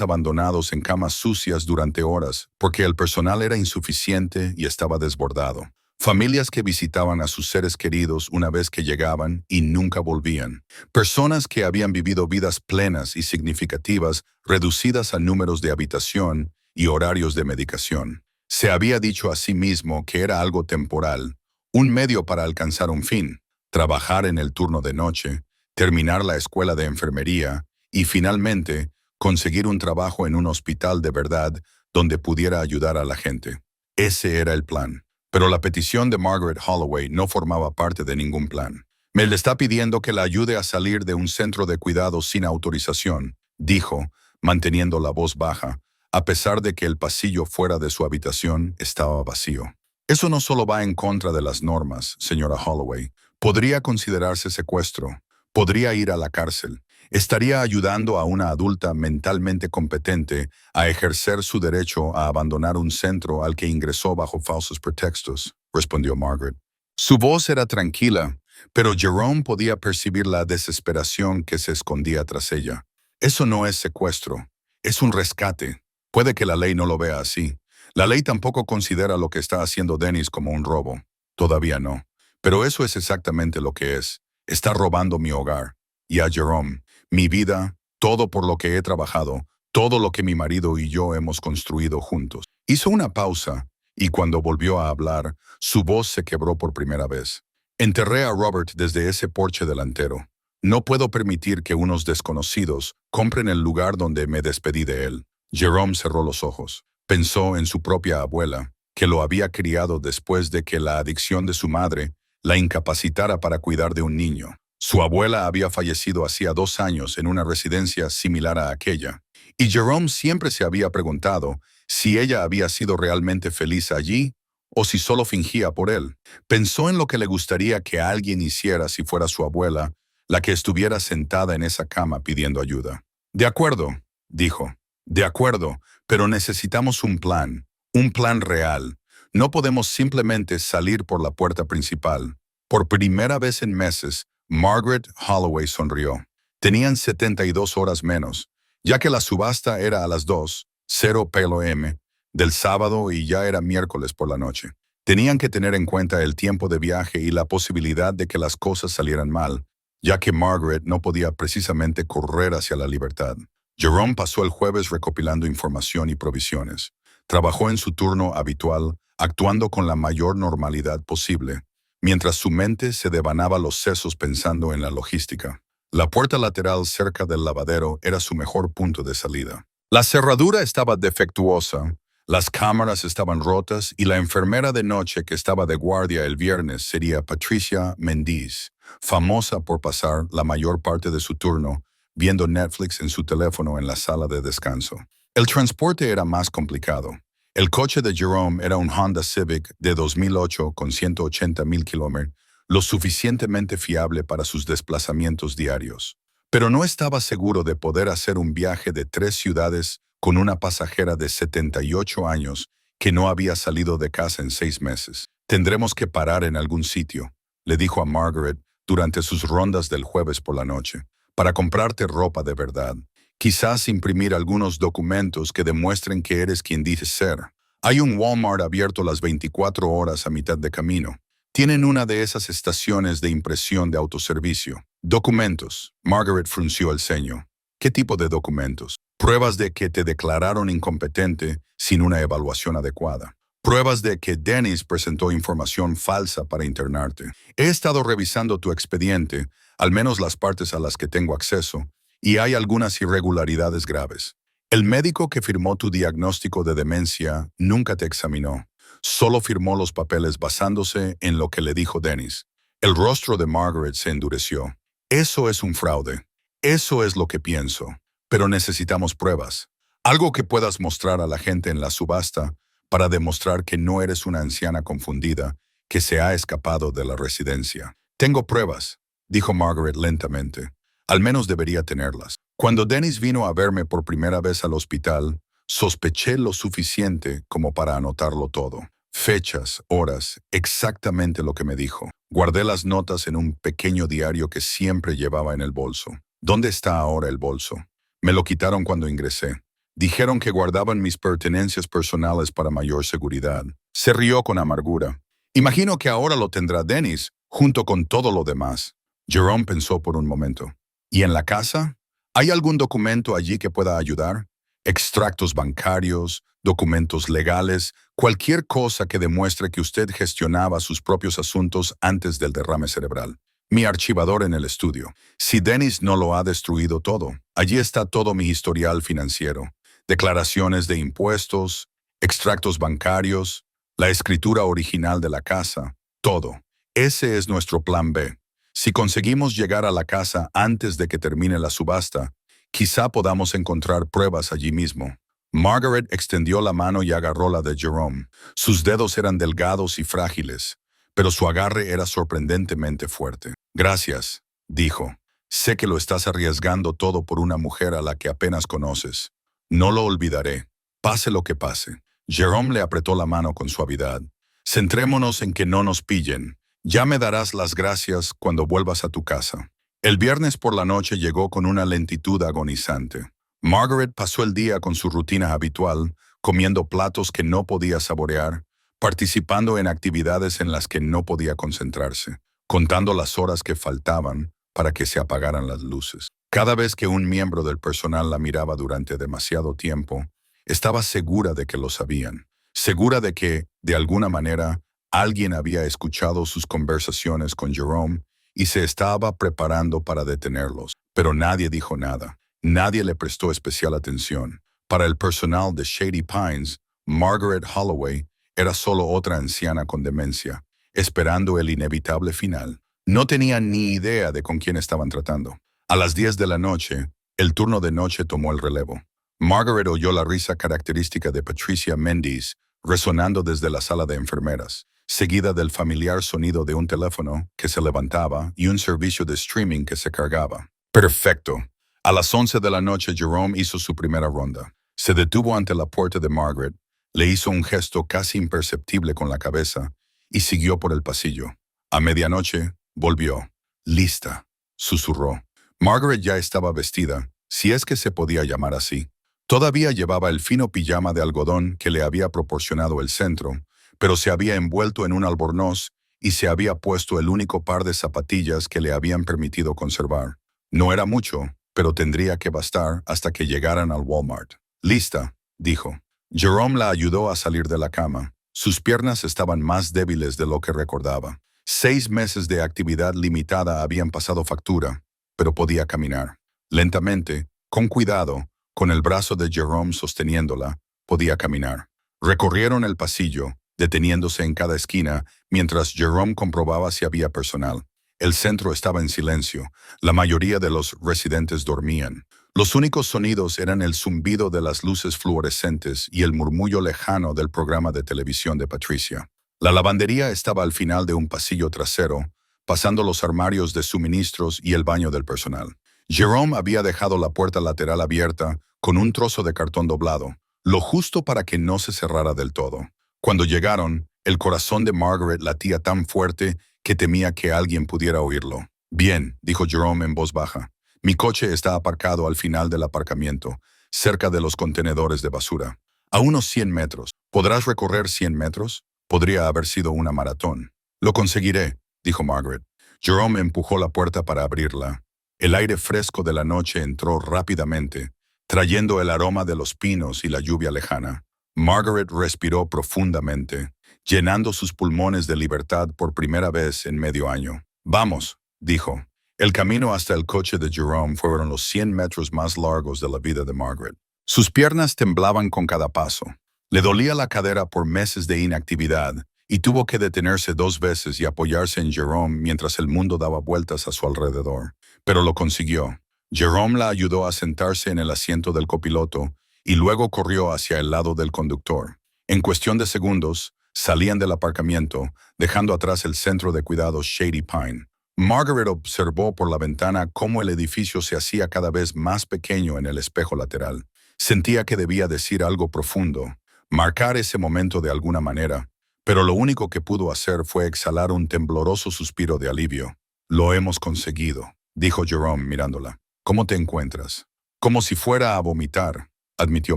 abandonados en camas sucias durante horas porque el personal era insuficiente y estaba desbordado. Familias que visitaban a sus seres queridos una vez que llegaban y nunca volvían. Personas que habían vivido vidas plenas y significativas reducidas a números de habitación y horarios de medicación. Se había dicho a sí mismo que era algo temporal, un medio para alcanzar un fin, trabajar en el turno de noche, terminar la escuela de enfermería y finalmente conseguir un trabajo en un hospital de verdad donde pudiera ayudar a la gente. Ese era el plan. Pero la petición de Margaret Holloway no formaba parte de ningún plan. Me le está pidiendo que la ayude a salir de un centro de cuidados sin autorización, dijo, manteniendo la voz baja, a pesar de que el pasillo fuera de su habitación estaba vacío. Eso no solo va en contra de las normas, señora Holloway. Podría considerarse secuestro. Podría ir a la cárcel. Estaría ayudando a una adulta mentalmente competente a ejercer su derecho a abandonar un centro al que ingresó bajo falsos pretextos, respondió Margaret. Su voz era tranquila, pero Jerome podía percibir la desesperación que se escondía tras ella. Eso no es secuestro, es un rescate. Puede que la ley no lo vea así. La ley tampoco considera lo que está haciendo Dennis como un robo. Todavía no. Pero eso es exactamente lo que es. Está robando mi hogar. Y a Jerome, mi vida, todo por lo que he trabajado, todo lo que mi marido y yo hemos construido juntos. Hizo una pausa, y cuando volvió a hablar, su voz se quebró por primera vez. Enterré a Robert desde ese porche delantero. No puedo permitir que unos desconocidos compren el lugar donde me despedí de él. Jerome cerró los ojos. Pensó en su propia abuela, que lo había criado después de que la adicción de su madre la incapacitara para cuidar de un niño. Su abuela había fallecido hacía 2 años en una residencia similar a aquella, y Jerome siempre se había preguntado si ella había sido realmente feliz allí o si solo fingía por él. Pensó en lo que le gustaría que alguien hiciera si fuera su abuela, la que estuviera sentada en esa cama pidiendo ayuda. De acuerdo, dijo. De acuerdo, pero necesitamos un plan real. No podemos simplemente salir por la puerta principal. Por primera vez en meses, Margaret Holloway sonrió. Tenían 72 horas menos, ya que la subasta era a las 2:00 p.m. del sábado y ya era miércoles por la noche. Tenían que tener en cuenta el tiempo de viaje y la posibilidad de que las cosas salieran mal, ya que Margaret no podía precisamente correr hacia la libertad. Jerome pasó el jueves recopilando información y provisiones. Trabajó en su turno habitual, actuando con la mayor normalidad posible, mientras su mente se devanaba los sesos pensando en la logística. La puerta lateral cerca del lavadero era su mejor punto de salida. La cerradura estaba defectuosa, las cámaras estaban rotas y la enfermera de noche que estaba de guardia el viernes sería Patricia Mendiz, famosa por pasar la mayor parte de su turno viendo Netflix en su teléfono en la sala de descanso. El transporte era más complicado. El coche de Jerome era un Honda Civic de 2008 con 180,000 kilómetros, lo suficientemente fiable para sus desplazamientos diarios. Pero no estaba seguro de poder hacer un viaje de 3 ciudades con una pasajera de 78 años que no había salido de casa en 6 meses. Tendremos que parar en algún sitio, le dijo a Margaret durante sus rondas del jueves por la noche, para comprarte ropa de verdad. Quizás imprimir algunos documentos que demuestren que eres quien dices ser. Hay un Walmart abierto las 24 horas a mitad de camino. Tienen una de esas estaciones de impresión de autoservicio. Documentos. Margaret frunció el ceño. ¿Qué tipo de documentos? Pruebas de que te declararon incompetente sin una evaluación adecuada. Pruebas de que Dennis presentó información falsa para internarte. He estado revisando tu expediente, al menos las partes a las que tengo acceso, y hay algunas irregularidades graves. El médico que firmó tu diagnóstico de demencia nunca te examinó. Solo firmó los papeles basándose en lo que le dijo Dennis. El rostro de Margaret se endureció. Eso es un fraude. Eso es lo que pienso. Pero necesitamos pruebas. Algo que puedas mostrar a la gente en la subasta para demostrar que no eres una anciana confundida que se ha escapado de la residencia. Tengo pruebas, dijo Margaret lentamente. Al menos debería tenerlas. Cuando Dennis vino a verme por primera vez al hospital, sospeché lo suficiente como para anotarlo todo. Fechas, horas, exactamente lo que me dijo. Guardé las notas en un pequeño diario que siempre llevaba en el bolso. ¿Dónde está ahora el bolso? Me lo quitaron cuando ingresé. Dijeron que guardaban mis pertenencias personales para mayor seguridad. Se rió con amargura. Imagino que ahora lo tendrá Dennis, junto con todo lo demás. Jerome pensó por un momento. ¿Y en la casa? ¿Hay algún documento allí que pueda ayudar? Extractos bancarios, documentos legales, cualquier cosa que demuestre que usted gestionaba sus propios asuntos antes del derrame cerebral. Mi archivador en el estudio. Si Dennis no lo ha destruido todo, allí está todo mi historial financiero. Declaraciones de impuestos, extractos bancarios, la escritura original de la casa, todo. Ese es nuestro plan B. Si conseguimos llegar a la casa antes de que termine la subasta, quizá podamos encontrar pruebas allí mismo. Margaret extendió la mano y agarró la de Jerome. Sus dedos eran delgados y frágiles, pero su agarre era sorprendentemente fuerte. Gracias, dijo. Sé que lo estás arriesgando todo por una mujer a la que apenas conoces. No lo olvidaré, pase lo que pase. Jerome le apretó la mano con suavidad. Centrémonos en que no nos pillen. Ya me darás las gracias cuando vuelvas a tu casa. El viernes por la noche llegó con una lentitud agonizante. Margaret pasó el día con su rutina habitual, comiendo platos que no podía saborear, participando en actividades en las que no podía concentrarse, contando las horas que faltaban para que se apagaran las luces. Cada vez que un miembro del personal la miraba durante demasiado tiempo, estaba segura de que lo sabían, segura de que, de alguna manera, alguien había escuchado sus conversaciones con Jerome y se estaba preparando para detenerlos. Pero nadie dijo nada. Nadie le prestó especial atención. Para el personal de Shady Pines, Margaret Holloway era solo otra anciana con demencia, esperando el inevitable final. No tenían ni idea de con quién estaban tratando. A las 10 de la noche, el turno de noche tomó el relevo. Margaret oyó la risa característica de Patricia Mendes resonando desde la sala de enfermeras, seguida del familiar sonido de un teléfono que se levantaba y un servicio de streaming que se cargaba. Perfecto. A las 11 de la noche, Jerome hizo su primera ronda. Se detuvo ante la puerta de Margaret, le hizo un gesto casi imperceptible con la cabeza y siguió por el pasillo. A medianoche, volvió. Lista, susurró. Margaret ya estaba vestida, si es que se podía llamar así. Todavía llevaba el fino pijama de algodón que le había proporcionado el centro, pero se había envuelto en un albornoz y se había puesto el único par de zapatillas que le habían permitido conservar. No era mucho, pero tendría que bastar hasta que llegaran al Walmart. Lista, dijo. Jerome la ayudó a salir de la cama. Sus piernas estaban más débiles de lo que recordaba. 6 meses de actividad limitada habían pasado factura, pero podía caminar. Lentamente, con cuidado, con el brazo de Jerome sosteniéndola, podía caminar. Recorrieron el pasillo, deteniéndose en cada esquina, mientras Jerome comprobaba si había personal. El centro estaba en silencio. La mayoría de los residentes dormían. Los únicos sonidos eran el zumbido de las luces fluorescentes y el murmullo lejano del programa de televisión de Patricia. La lavandería estaba al final de un pasillo trasero, pasando los armarios de suministros y el baño del personal. Jerome había dejado la puerta lateral abierta con un trozo de cartón doblado, lo justo para que no se cerrara del todo. Cuando llegaron, el corazón de Margaret latía tan fuerte que temía que alguien pudiera oírlo. Bien, dijo Jerome en voz baja. Mi coche está aparcado al final del aparcamiento, cerca de los contenedores de basura. A unos 100 metros. ¿Podrás recorrer 100 metros? Podría haber sido una maratón. Lo conseguiré, dijo Margaret. Jerome empujó la puerta para abrirla. El aire fresco de la noche entró rápidamente, trayendo el aroma de los pinos y la lluvia lejana. Margaret respiró profundamente, llenando sus pulmones de libertad por primera vez en medio año. Vamos, dijo. El camino hasta el coche de Jerome fueron los 100 metros más largos de la vida de Margaret. Sus piernas temblaban con cada paso. Le dolía la cadera por meses de inactividad y tuvo que detenerse 2 veces y apoyarse en Jerome mientras el mundo daba vueltas a su alrededor. Pero lo consiguió. Jerome la ayudó a sentarse en el asiento del copiloto y luego corrió hacia el lado del conductor. En cuestión de segundos, salían del aparcamiento, dejando atrás el centro de cuidados Shady Pine. Margaret observó por la ventana cómo el edificio se hacía cada vez más pequeño en el espejo lateral. Sentía que debía decir algo profundo, marcar ese momento de alguna manera, pero lo único que pudo hacer fue exhalar un tembloroso suspiro de alivio. Lo hemos conseguido, dijo Jerome mirándola. ¿Cómo te encuentras? Como si fuera a vomitar, admitió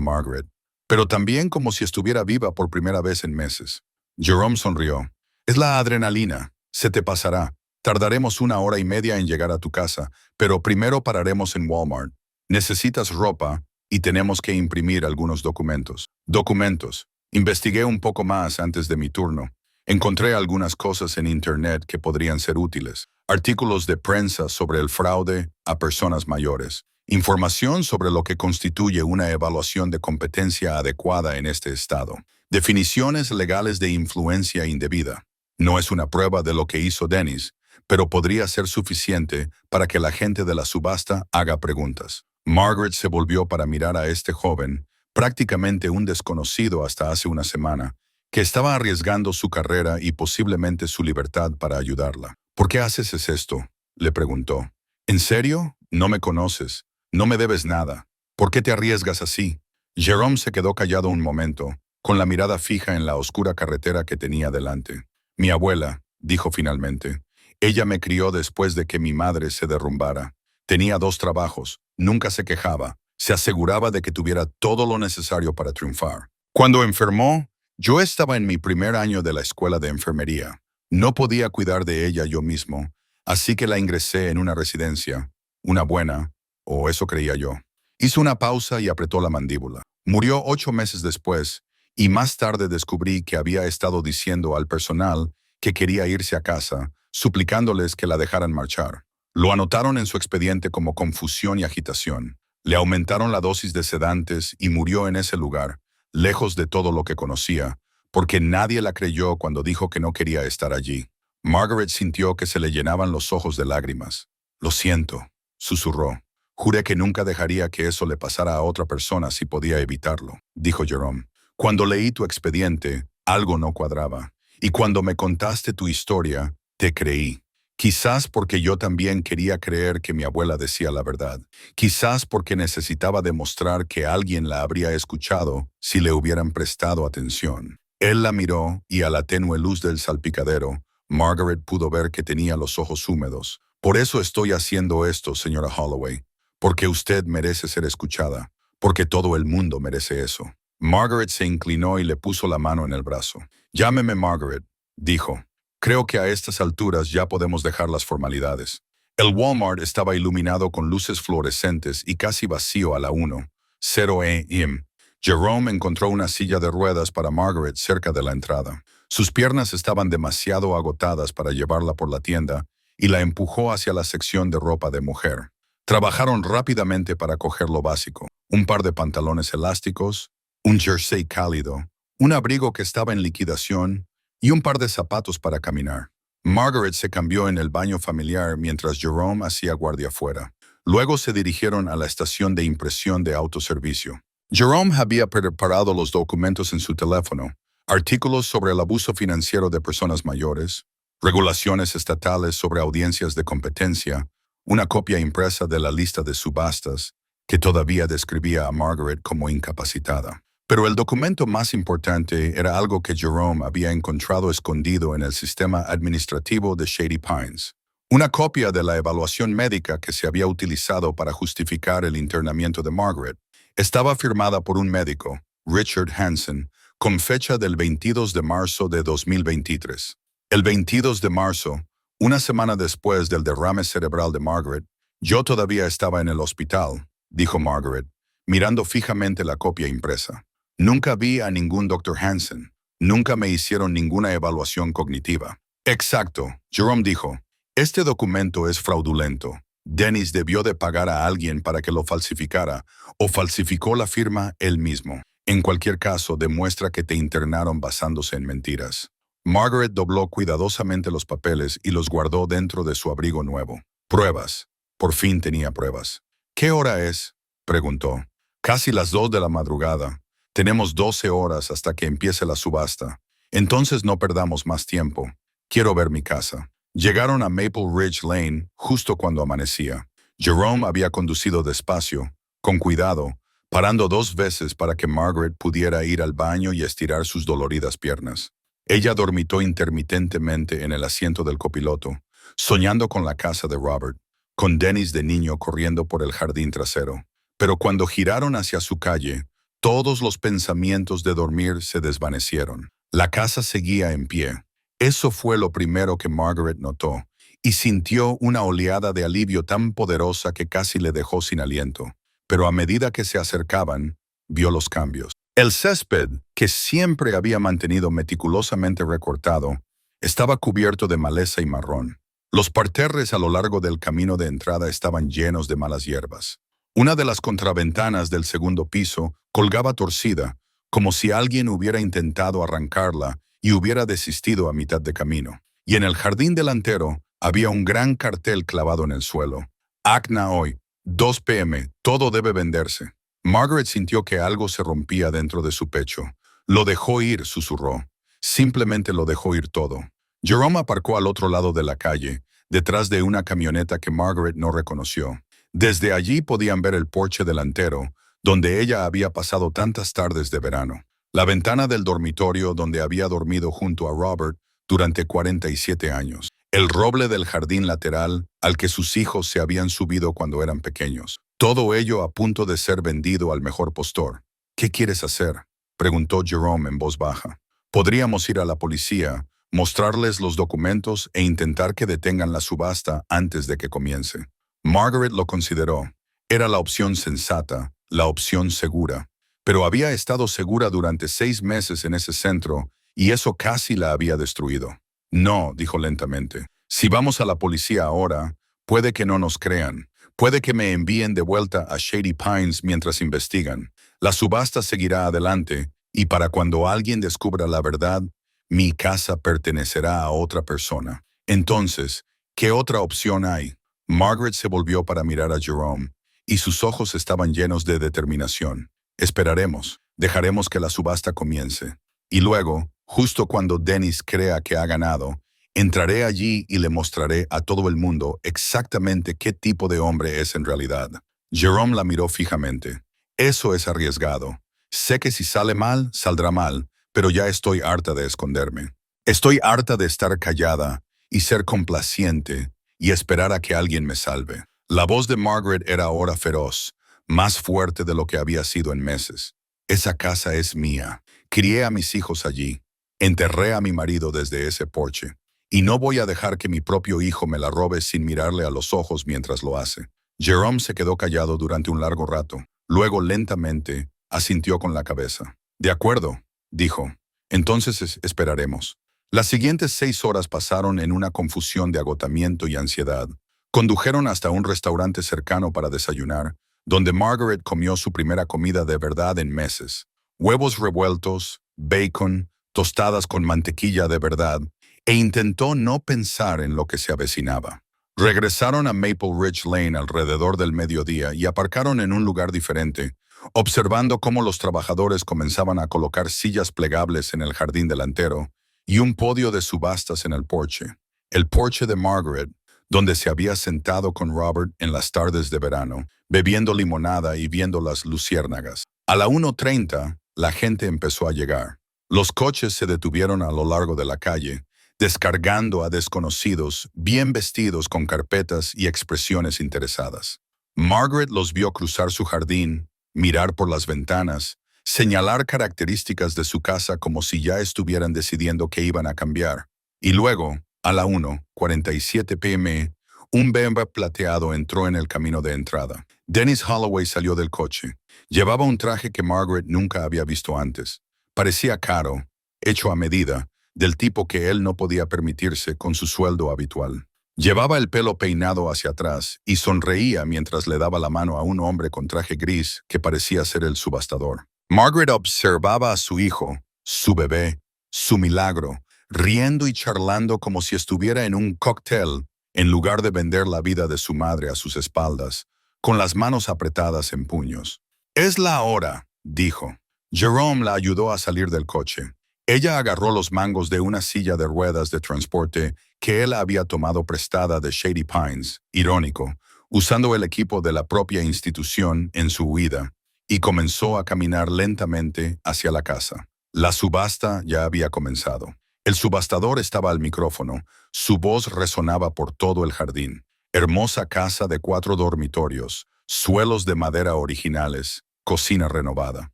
Margaret, pero también como si estuviera viva por primera vez en meses. Jerome sonrió. Es la adrenalina. Se te pasará. Tardaremos 1 hora y media en llegar a tu casa, pero primero pararemos en Walmart. Necesitas ropa y tenemos que imprimir algunos documentos. Documentos. Investigué un poco más antes de mi turno. Encontré algunas cosas en Internet que podrían ser útiles. Artículos de prensa sobre el fraude a personas mayores. Información sobre lo que constituye una evaluación de competencia adecuada en este estado. Definiciones legales de influencia indebida. No es una prueba de lo que hizo Dennis, pero podría ser suficiente para que la gente de la subasta haga preguntas. Margaret se volvió para mirar a este joven, prácticamente un desconocido hasta hace una semana, que estaba arriesgando su carrera y posiblemente su libertad para ayudarla. ¿Por qué haces esto?, le preguntó. ¿En serio? No me conoces. No me debes nada. ¿Por qué te arriesgas así? Jerome se quedó callado un momento, con la mirada fija en la oscura carretera que tenía delante. Mi abuela, dijo finalmente. Ella me crió después de que mi madre se derrumbara. Tenía 2 trabajos, nunca se quejaba, se aseguraba de que tuviera todo lo necesario para triunfar. Cuando enfermó, yo estaba en mi primer año de la escuela de enfermería. No podía cuidar de ella yo mismo, así que la ingresé en una residencia, una buena, o eso creía yo. Hizo una pausa y apretó la mandíbula. Murió 8 meses después, y más tarde descubrí que había estado diciendo al personal que quería irse a casa, suplicándoles que la dejaran marchar. Lo anotaron en su expediente como confusión y agitación. Le aumentaron la dosis de sedantes y murió en ese lugar, lejos de todo lo que conocía, porque nadie la creyó cuando dijo que no quería estar allí. Margaret sintió que se le llenaban los ojos de lágrimas. Lo siento, susurró. Juré que nunca dejaría que eso le pasara a otra persona si podía evitarlo, dijo Jerome. Cuando leí tu expediente, algo no cuadraba. Y cuando me contaste tu historia, te creí. Quizás porque yo también quería creer que mi abuela decía la verdad. Quizás porque necesitaba demostrar que alguien la habría escuchado si le hubieran prestado atención. Él la miró y a la tenue luz del salpicadero, Margaret pudo ver que tenía los ojos húmedos. Por eso estoy haciendo esto, señora Holloway. Porque usted merece ser escuchada. Porque todo el mundo merece eso. Margaret se inclinó y le puso la mano en el brazo. Llámeme Margaret, dijo. Creo que a estas alturas ya podemos dejar las formalidades. El Walmart estaba iluminado con luces fluorescentes y casi vacío a la 1:00 a.m. Jerome encontró una silla de ruedas para Margaret cerca de la entrada. Sus piernas estaban demasiado agotadas para llevarla por la tienda y la empujó hacia la sección de ropa de mujer. Trabajaron rápidamente para coger lo básico. Un par de pantalones elásticos, un jersey cálido, un abrigo que estaba en liquidación y un par de zapatos para caminar. Margaret se cambió en el baño familiar mientras Jerome hacía guardia afuera. Luego se dirigieron a la estación de impresión de autoservicio. Jerome había preparado los documentos en su teléfono, artículos sobre el abuso financiero de personas mayores, regulaciones estatales sobre audiencias de competencia, una copia impresa de la lista de subastas, que todavía describía a Margaret como incapacitada. Pero el documento más importante era algo que Jerome había encontrado escondido en el sistema administrativo de Shady Pines. Una copia de la evaluación médica que se había utilizado para justificar el internamiento de Margaret. Estaba firmada por un médico, Richard Hansen, con fecha del 22 de marzo de 2023. El 22 de marzo, una semana después del derrame cerebral de Margaret, yo todavía estaba en el hospital, dijo Margaret, mirando fijamente la copia impresa. Nunca vi a ningún Dr. Hansen. Nunca me hicieron ninguna evaluación cognitiva. Exacto, Jerome dijo. Este documento es fraudulento. Dennis debió de pagar a alguien para que lo falsificara o falsificó la firma él mismo. En cualquier caso, demuestra que te internaron basándose en mentiras. Margaret dobló cuidadosamente los papeles y los guardó dentro de su abrigo nuevo. Pruebas. Por fin tenía pruebas. ¿Qué hora es?, preguntó. Casi las 2 de la madrugada. Tenemos 12 horas hasta que empiece la subasta. Entonces no perdamos más tiempo. Quiero ver mi casa. Llegaron a Maple Ridge Lane justo cuando amanecía. Jerome había conducido despacio, con cuidado, parando 2 veces para que Margaret pudiera ir al baño y estirar sus doloridas piernas. Ella dormitó intermitentemente en el asiento del copiloto, soñando con la casa de Robert, con Dennis de niño corriendo por el jardín trasero. Pero cuando giraron hacia su calle, todos los pensamientos de dormir se desvanecieron. La casa seguía en pie. Eso fue lo primero que Margaret notó, y sintió una oleada de alivio tan poderosa que casi le dejó sin aliento. Pero a medida que se acercaban, vio los cambios. El césped, que siempre había mantenido meticulosamente recortado, estaba cubierto de maleza y marrón. Los parterres a lo largo del camino de entrada estaban llenos de malas hierbas. Una de las contraventanas del segundo piso colgaba torcida, como si alguien hubiera intentado arrancarla y hubiera desistido a mitad de camino. Y en el jardín delantero había un gran cartel clavado en el suelo. Acna hoy, 2 p.m., todo debe venderse. Margaret sintió que algo se rompía dentro de su pecho. Lo dejó ir, susurró. Simplemente lo dejó ir todo. Jerome aparcó al otro lado de la calle, detrás de una camioneta que Margaret no reconoció. Desde allí podían ver el porche delantero, donde ella había pasado tantas tardes de verano. La ventana del dormitorio donde había dormido junto a Robert durante 47 años. El roble del jardín lateral al que sus hijos se habían subido cuando eran pequeños. Todo ello a punto de ser vendido al mejor postor. ¿Qué quieres hacer?, preguntó Jerome en voz baja. Podríamos ir a la policía, mostrarles los documentos e intentar que detengan la subasta antes de que comience. Margaret lo consideró. Era la opción sensata, la opción segura. Pero había estado segura durante 6 meses en ese centro y eso casi la había destruido. No, dijo lentamente. Si vamos a la policía ahora, puede que no nos crean. Puede que me envíen de vuelta a Shady Pines mientras investigan. La subasta seguirá adelante y para cuando alguien descubra la verdad, mi casa pertenecerá a otra persona. Entonces, ¿qué otra opción hay? Margaret se volvió para mirar a Jerome y sus ojos estaban llenos de determinación. Esperaremos. Dejaremos que la subasta comience. Y luego, justo cuando Dennis crea que ha ganado, entraré allí y le mostraré a todo el mundo exactamente qué tipo de hombre es en realidad. Jerome la miró fijamente. Eso es arriesgado. Sé que si sale mal, saldrá mal, pero ya estoy harta de esconderme. Estoy harta de estar callada y ser complaciente y esperar a que alguien me salve. La voz de Margaret era ahora feroz, más fuerte de lo que había sido en meses. Esa casa es mía. Crié a mis hijos allí. Enterré a mi marido desde ese porche. Y no voy a dejar que mi propio hijo me la robe sin mirarle a los ojos mientras lo hace. Jerome se quedó callado durante un largo rato. Luego, lentamente, asintió con la cabeza. De acuerdo, dijo. Entonces esperaremos. Las siguientes 6 horas pasaron en una confusión de agotamiento y ansiedad. Condujeron hasta un restaurante cercano para desayunar, donde Margaret comió su primera comida de verdad en meses. Huevos revueltos, bacon, tostadas con mantequilla de verdad, e intentó no pensar en lo que se avecinaba. Regresaron a Maple Ridge Lane alrededor del mediodía y aparcaron en un lugar diferente, observando cómo los trabajadores comenzaban a colocar sillas plegables en el jardín delantero y un podio de subastas en el porche. El porche de Margaret, donde se había sentado con Robert en las tardes de verano, bebiendo limonada y viendo las luciérnagas. A la 1:30, la gente empezó a llegar. Los coches se detuvieron a lo largo de la calle, descargando a desconocidos, bien vestidos con carpetas y expresiones interesadas. Margaret los vio cruzar su jardín, mirar por las ventanas, señalar características de su casa como si ya estuvieran decidiendo qué iban a cambiar. Y luego, a la 1:47 p.m., un BMW plateado entró en el camino de entrada. Dennis Holloway salió del coche. Llevaba un traje que Margaret nunca había visto antes. Parecía caro, hecho a medida, del tipo que él no podía permitirse con su sueldo habitual. Llevaba el pelo peinado hacia atrás y sonreía mientras le daba la mano a un hombre con traje gris que parecía ser el subastador. Margaret observaba a su hijo, su bebé, su milagro, riendo y charlando como si estuviera en un cóctel en lugar de vender la vida de su madre a sus espaldas, con las manos apretadas en puños. «Es la hora», dijo. Jerome la ayudó a salir del coche. Ella agarró los mangos de una silla de ruedas de transporte que él había tomado prestada de Shady Pines, irónico, usando el equipo de la propia institución en su huida, y comenzó a caminar lentamente hacia la casa. La subasta ya había comenzado. El subastador estaba al micrófono. Su voz resonaba por todo el jardín. Hermosa casa de 4 dormitorios, suelos de madera originales, cocina renovada.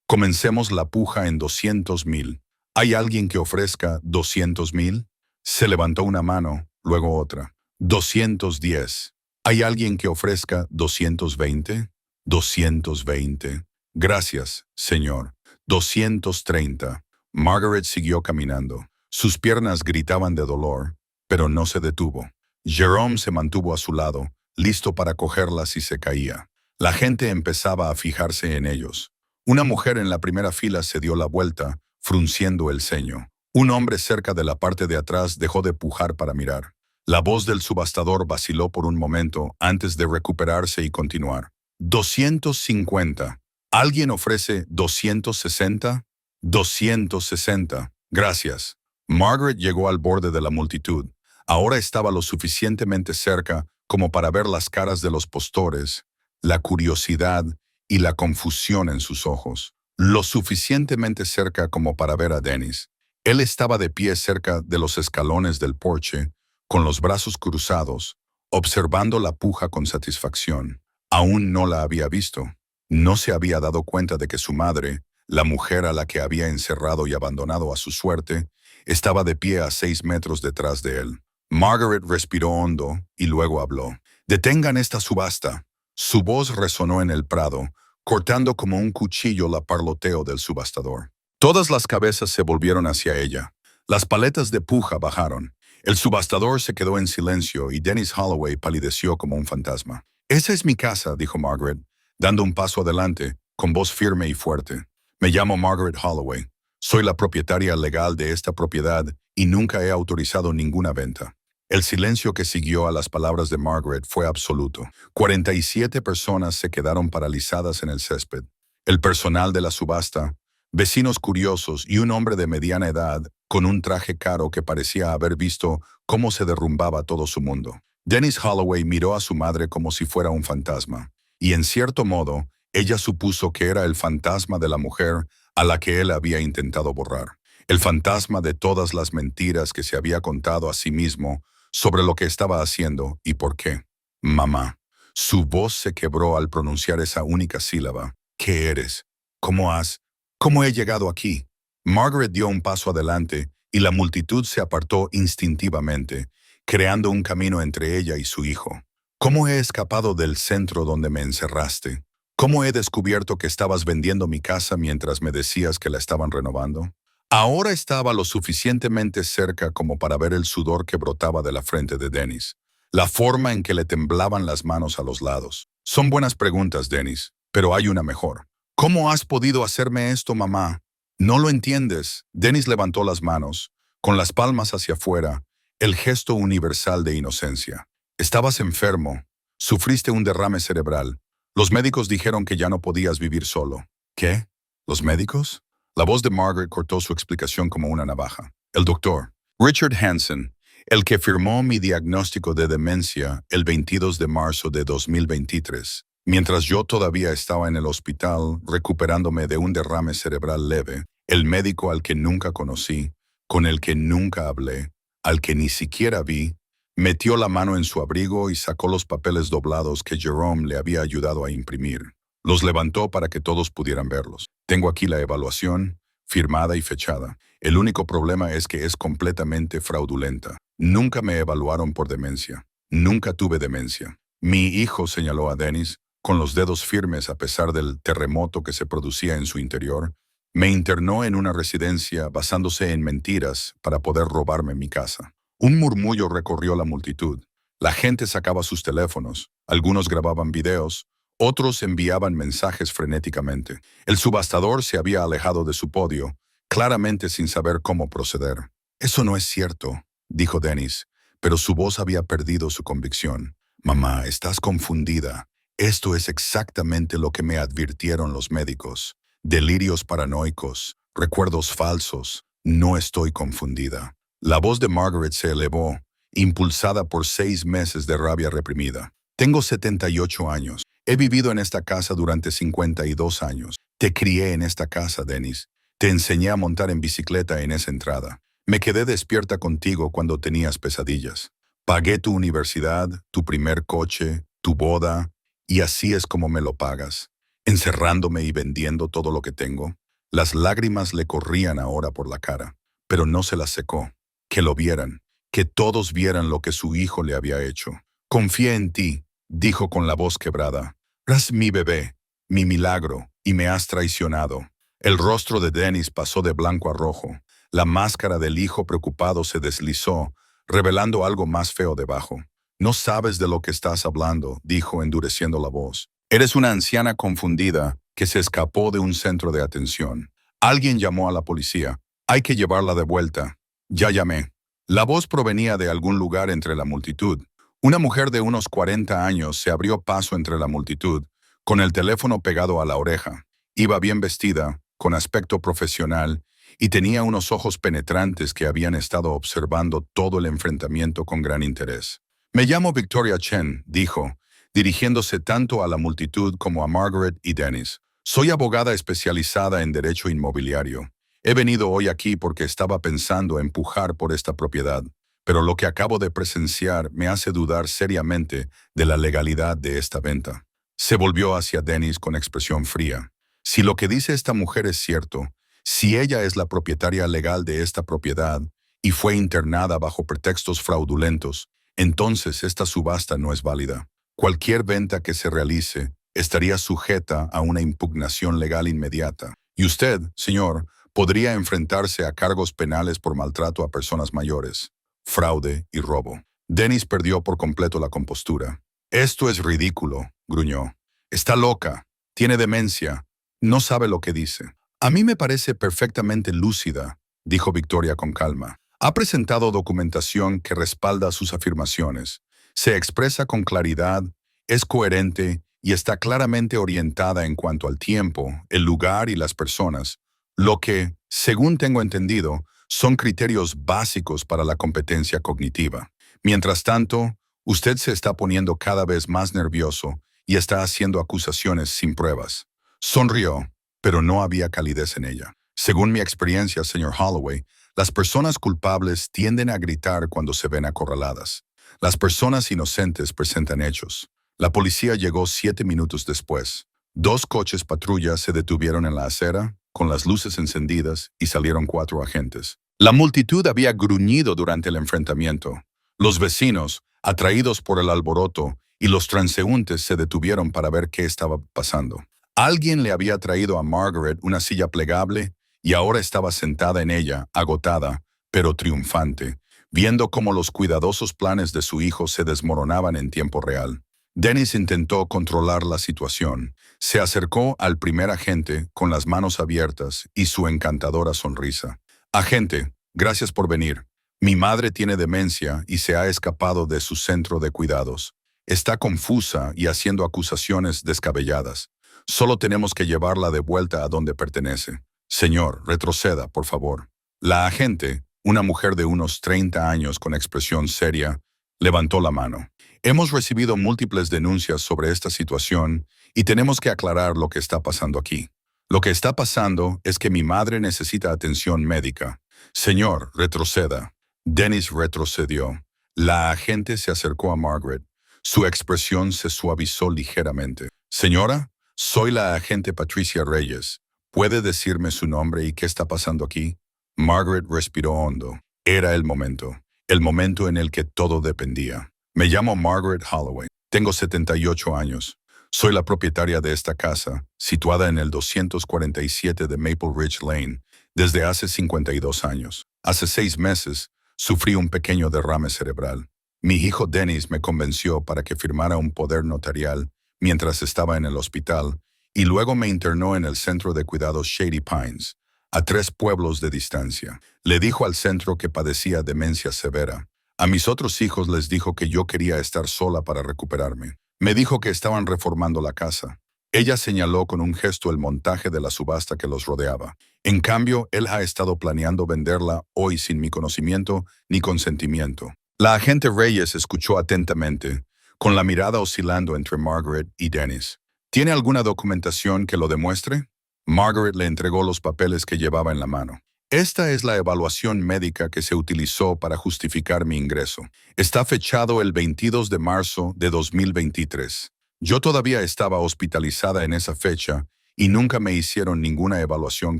Comencemos la puja en 200,000. ¿Hay alguien que ofrezca 200,000? Se levantó una mano, luego otra. 210. ¿Hay alguien que ofrezca 220? 220. Gracias, señor. 230. Margaret siguió caminando. Sus piernas gritaban de dolor, pero no se detuvo. Jerome se mantuvo a su lado, listo para cogerla si se caía. La gente empezaba a fijarse en ellos. Una mujer en la primera fila se dio la vuelta, frunciendo el ceño. Un hombre cerca de la parte de atrás dejó de pujar para mirar. La voz del subastador vaciló por un momento antes de recuperarse y continuar. 250. ¿Alguien ofrece 260? 260. Gracias. Margaret llegó al borde de la multitud. Ahora estaba lo suficientemente cerca como para ver las caras de los postores, la curiosidad y la confusión en sus ojos. Lo suficientemente cerca como para ver a Dennis. Él estaba de pie cerca de los escalones del porche, con los brazos cruzados, observando la puja con satisfacción. Aún no la había visto. No se había dado cuenta de que su madre, la mujer a la que había encerrado y abandonado a su suerte, estaba de pie a 6 metros detrás de él. Margaret respiró hondo y luego habló. «Detengan esta subasta». Su voz resonó en el prado, cortando como un cuchillo la parloteo del subastador. Todas las cabezas se volvieron hacia ella. Las paletas de puja bajaron. El subastador se quedó en silencio y Dennis Holloway palideció como un fantasma. «Esa es mi casa», dijo Margaret, dando un paso adelante, con voz firme y fuerte. «Me llamo Margaret Holloway. Soy la propietaria legal de esta propiedad y nunca he autorizado ninguna venta». El silencio que siguió a las palabras de Margaret fue absoluto. 47 personas se quedaron paralizadas en el césped. El personal de la subasta, vecinos curiosos y un hombre de mediana edad con un traje caro que parecía haber visto cómo se derrumbaba todo su mundo. Dennis Holloway miró a su madre como si fuera un fantasma, y en cierto modo, ella supuso que era el fantasma de la mujer a la que él había intentado borrar. El fantasma de todas las mentiras que se había contado a sí mismo sobre lo que estaba haciendo y por qué. «Mamá». Su voz se quebró al pronunciar esa única sílaba. «¿Qué eres? ¿Cómo has? ¿Cómo he llegado aquí?» Margaret dio un paso adelante y la multitud se apartó instintivamente, creando un camino entre ella y su hijo. «¿Cómo he escapado del centro donde me encerraste? ¿Cómo he descubierto que estabas vendiendo mi casa mientras me decías que la estaban renovando?» Ahora estaba lo suficientemente cerca como para ver el sudor que brotaba de la frente de Dennis, la forma en que le temblaban las manos a los lados. «Son buenas preguntas, Dennis, pero hay una mejor. ¿Cómo has podido hacerme esto, mamá?» «No lo entiendes». Dennis levantó las manos, con las palmas hacia afuera, el gesto universal de inocencia. «Estabas enfermo. Sufriste un derrame cerebral. Los médicos dijeron que ya no podías vivir solo». «¿Qué? ¿Los médicos?» La voz de Margaret cortó su explicación como una navaja. «El doctor, Richard Hansen, el que firmó mi diagnóstico de demencia el 22 de marzo de 2023, mientras yo todavía estaba en el hospital recuperándome de un derrame cerebral leve, el médico al que nunca conocí, con el que nunca hablé, al que ni siquiera vi, metió la mano en su abrigo y sacó los papeles doblados que Jerome le había ayudado a imprimir. Los levantó para que todos pudieran verlos. Tengo aquí la evaluación, firmada y fechada. El único problema es que es completamente fraudulenta. Nunca me evaluaron por demencia. Nunca tuve demencia». «Mi hijo», señaló a Dennis, con los dedos firmes a pesar del terremoto que se producía en su interior, «me internó en una residencia basándose en mentiras para poder robarme mi casa». Un murmullo recorrió la multitud. La gente sacaba sus teléfonos, algunos grababan videos, otros enviaban mensajes frenéticamente. El subastador se había alejado de su podio, claramente sin saber cómo proceder. «Eso no es cierto», dijo Dennis, pero su voz había perdido su convicción. «Mamá, estás confundida. Esto es exactamente lo que me advirtieron los médicos. Delirios paranoicos, recuerdos falsos. No estoy confundida». La voz de Margaret se elevó, impulsada por 6 meses de rabia reprimida. «Tengo 78 años. He vivido en esta casa durante 52 años. Te crié en esta casa, Dennis. Te enseñé a montar en bicicleta en esa entrada. Me quedé despierta contigo cuando tenías pesadillas. Pagué tu universidad, tu primer coche, tu boda, y así es como me lo pagas, encerrándome y vendiendo todo lo que tengo. Las lágrimas le corrían ahora por la cara, pero no se las secó. Que lo vieran, que todos vieran lo que su hijo le había hecho. Confié en ti, dijo con la voz quebrada. Eras mi bebé, mi milagro, y me has traicionado. El rostro de Dennis pasó de blanco a rojo. La máscara del hijo preocupado se deslizó, revelando algo más feo debajo. No sabes de lo que estás hablando, dijo endureciendo la voz. Eres una anciana confundida que se escapó de un centro de atención. Alguien llamó a la policía. Hay que llevarla de vuelta. Ya llamé. La voz provenía de algún lugar entre la multitud. Una mujer de unos 40 años se abrió paso entre la multitud, con el teléfono pegado a la oreja. Iba bien vestida, con aspecto profesional, y tenía unos ojos penetrantes que habían estado observando todo el enfrentamiento con gran interés. Me llamo Victoria Chen, dijo, dirigiéndose tanto a la multitud como a Margaret y Dennis. Soy abogada especializada en derecho inmobiliario. He venido hoy aquí porque estaba pensando empujar por esta propiedad, pero lo que acabo de presenciar me hace dudar seriamente de la legalidad de esta venta. Se volvió hacia Dennis con expresión fría. Si lo que dice esta mujer es cierto, si ella es la propietaria legal de esta propiedad y fue internada bajo pretextos fraudulentos, entonces esta subasta no es válida. Cualquier venta que se realice estaría sujeta a una impugnación legal inmediata. Y usted, señor, podría enfrentarse a cargos penales por maltrato a personas mayores, fraude y robo. Dennis perdió por completo la compostura. Esto es ridículo, gruñó. Está loca, tiene demencia, no sabe lo que dice. A mí me parece perfectamente lúcida, dijo Victoria con calma. Ha presentado documentación que respalda sus afirmaciones. Se expresa con claridad, es coherente y está claramente orientada en cuanto al tiempo, el lugar y las personas, lo que, según tengo entendido, son criterios básicos para la competencia cognitiva. Mientras tanto, usted se está poniendo cada vez más nervioso y está haciendo acusaciones sin pruebas. Sonrió, pero no había calidez en ella. Según mi experiencia, señor Holloway, las personas culpables tienden a gritar cuando se ven acorraladas. Las personas inocentes presentan hechos. La policía llegó 7 minutos después. 2 coches patrulla se detuvieron en la acera, con las luces encendidas, y salieron 4 agentes. La multitud había gruñido durante el enfrentamiento. Los vecinos, atraídos por el alboroto, y los transeúntes se detuvieron para ver qué estaba pasando. Alguien le había traído a Margaret una silla plegable y ahora estaba sentada en ella, agotada, pero triunfante, viendo cómo los cuidadosos planes de su hijo se desmoronaban en tiempo real. Dennis intentó controlar la situación. Se acercó al primer agente con las manos abiertas y su encantadora sonrisa. Agente, gracias por venir. Mi madre tiene demencia y se ha escapado de su centro de cuidados. Está confusa y haciendo acusaciones descabelladas. Solo tenemos que llevarla de vuelta a donde pertenece. Señor, retroceda, por favor. La agente, una mujer de unos 30 años con expresión seria, levantó la mano. Hemos recibido múltiples denuncias sobre esta situación y tenemos que aclarar lo que está pasando aquí. Lo que está pasando es que mi madre necesita atención médica. Señor, retroceda. Dennis retrocedió. La agente se acercó a Margaret. Su expresión se suavizó ligeramente. Señora, soy la agente Patricia Reyes. ¿Puede decirme su nombre y qué está pasando aquí? Margaret respiró hondo. Era el momento en el que todo dependía. Me llamo Margaret Holloway. Tengo 78 años. Soy la propietaria de esta casa, situada en el 247 de Maple Ridge Lane, desde hace 52 años. Hace 6 meses, sufrí un pequeño derrame cerebral. Mi hijo Dennis me convenció para que firmara un poder notarial mientras estaba en el hospital, y luego me internó en el centro de cuidados Shady Pines, a 3 pueblos de distancia. Le dijo al centro que padecía demencia severa. A mis otros hijos les dijo que yo quería estar sola para recuperarme. Me dijo que estaban reformando la casa. Ella señaló con un gesto el montaje de la subasta que los rodeaba. En cambio, él ha estado planeando venderla hoy sin mi conocimiento ni consentimiento. La agente Reyes escuchó atentamente, con la mirada oscilando entre Margaret y Dennis. ¿Tiene alguna documentación que lo demuestre? Margaret le entregó los papeles que llevaba en la mano. Esta es la evaluación médica que se utilizó para justificar mi ingreso. Está fechado el 22 de marzo de 2023. Yo todavía estaba hospitalizada en esa fecha y nunca me hicieron ninguna evaluación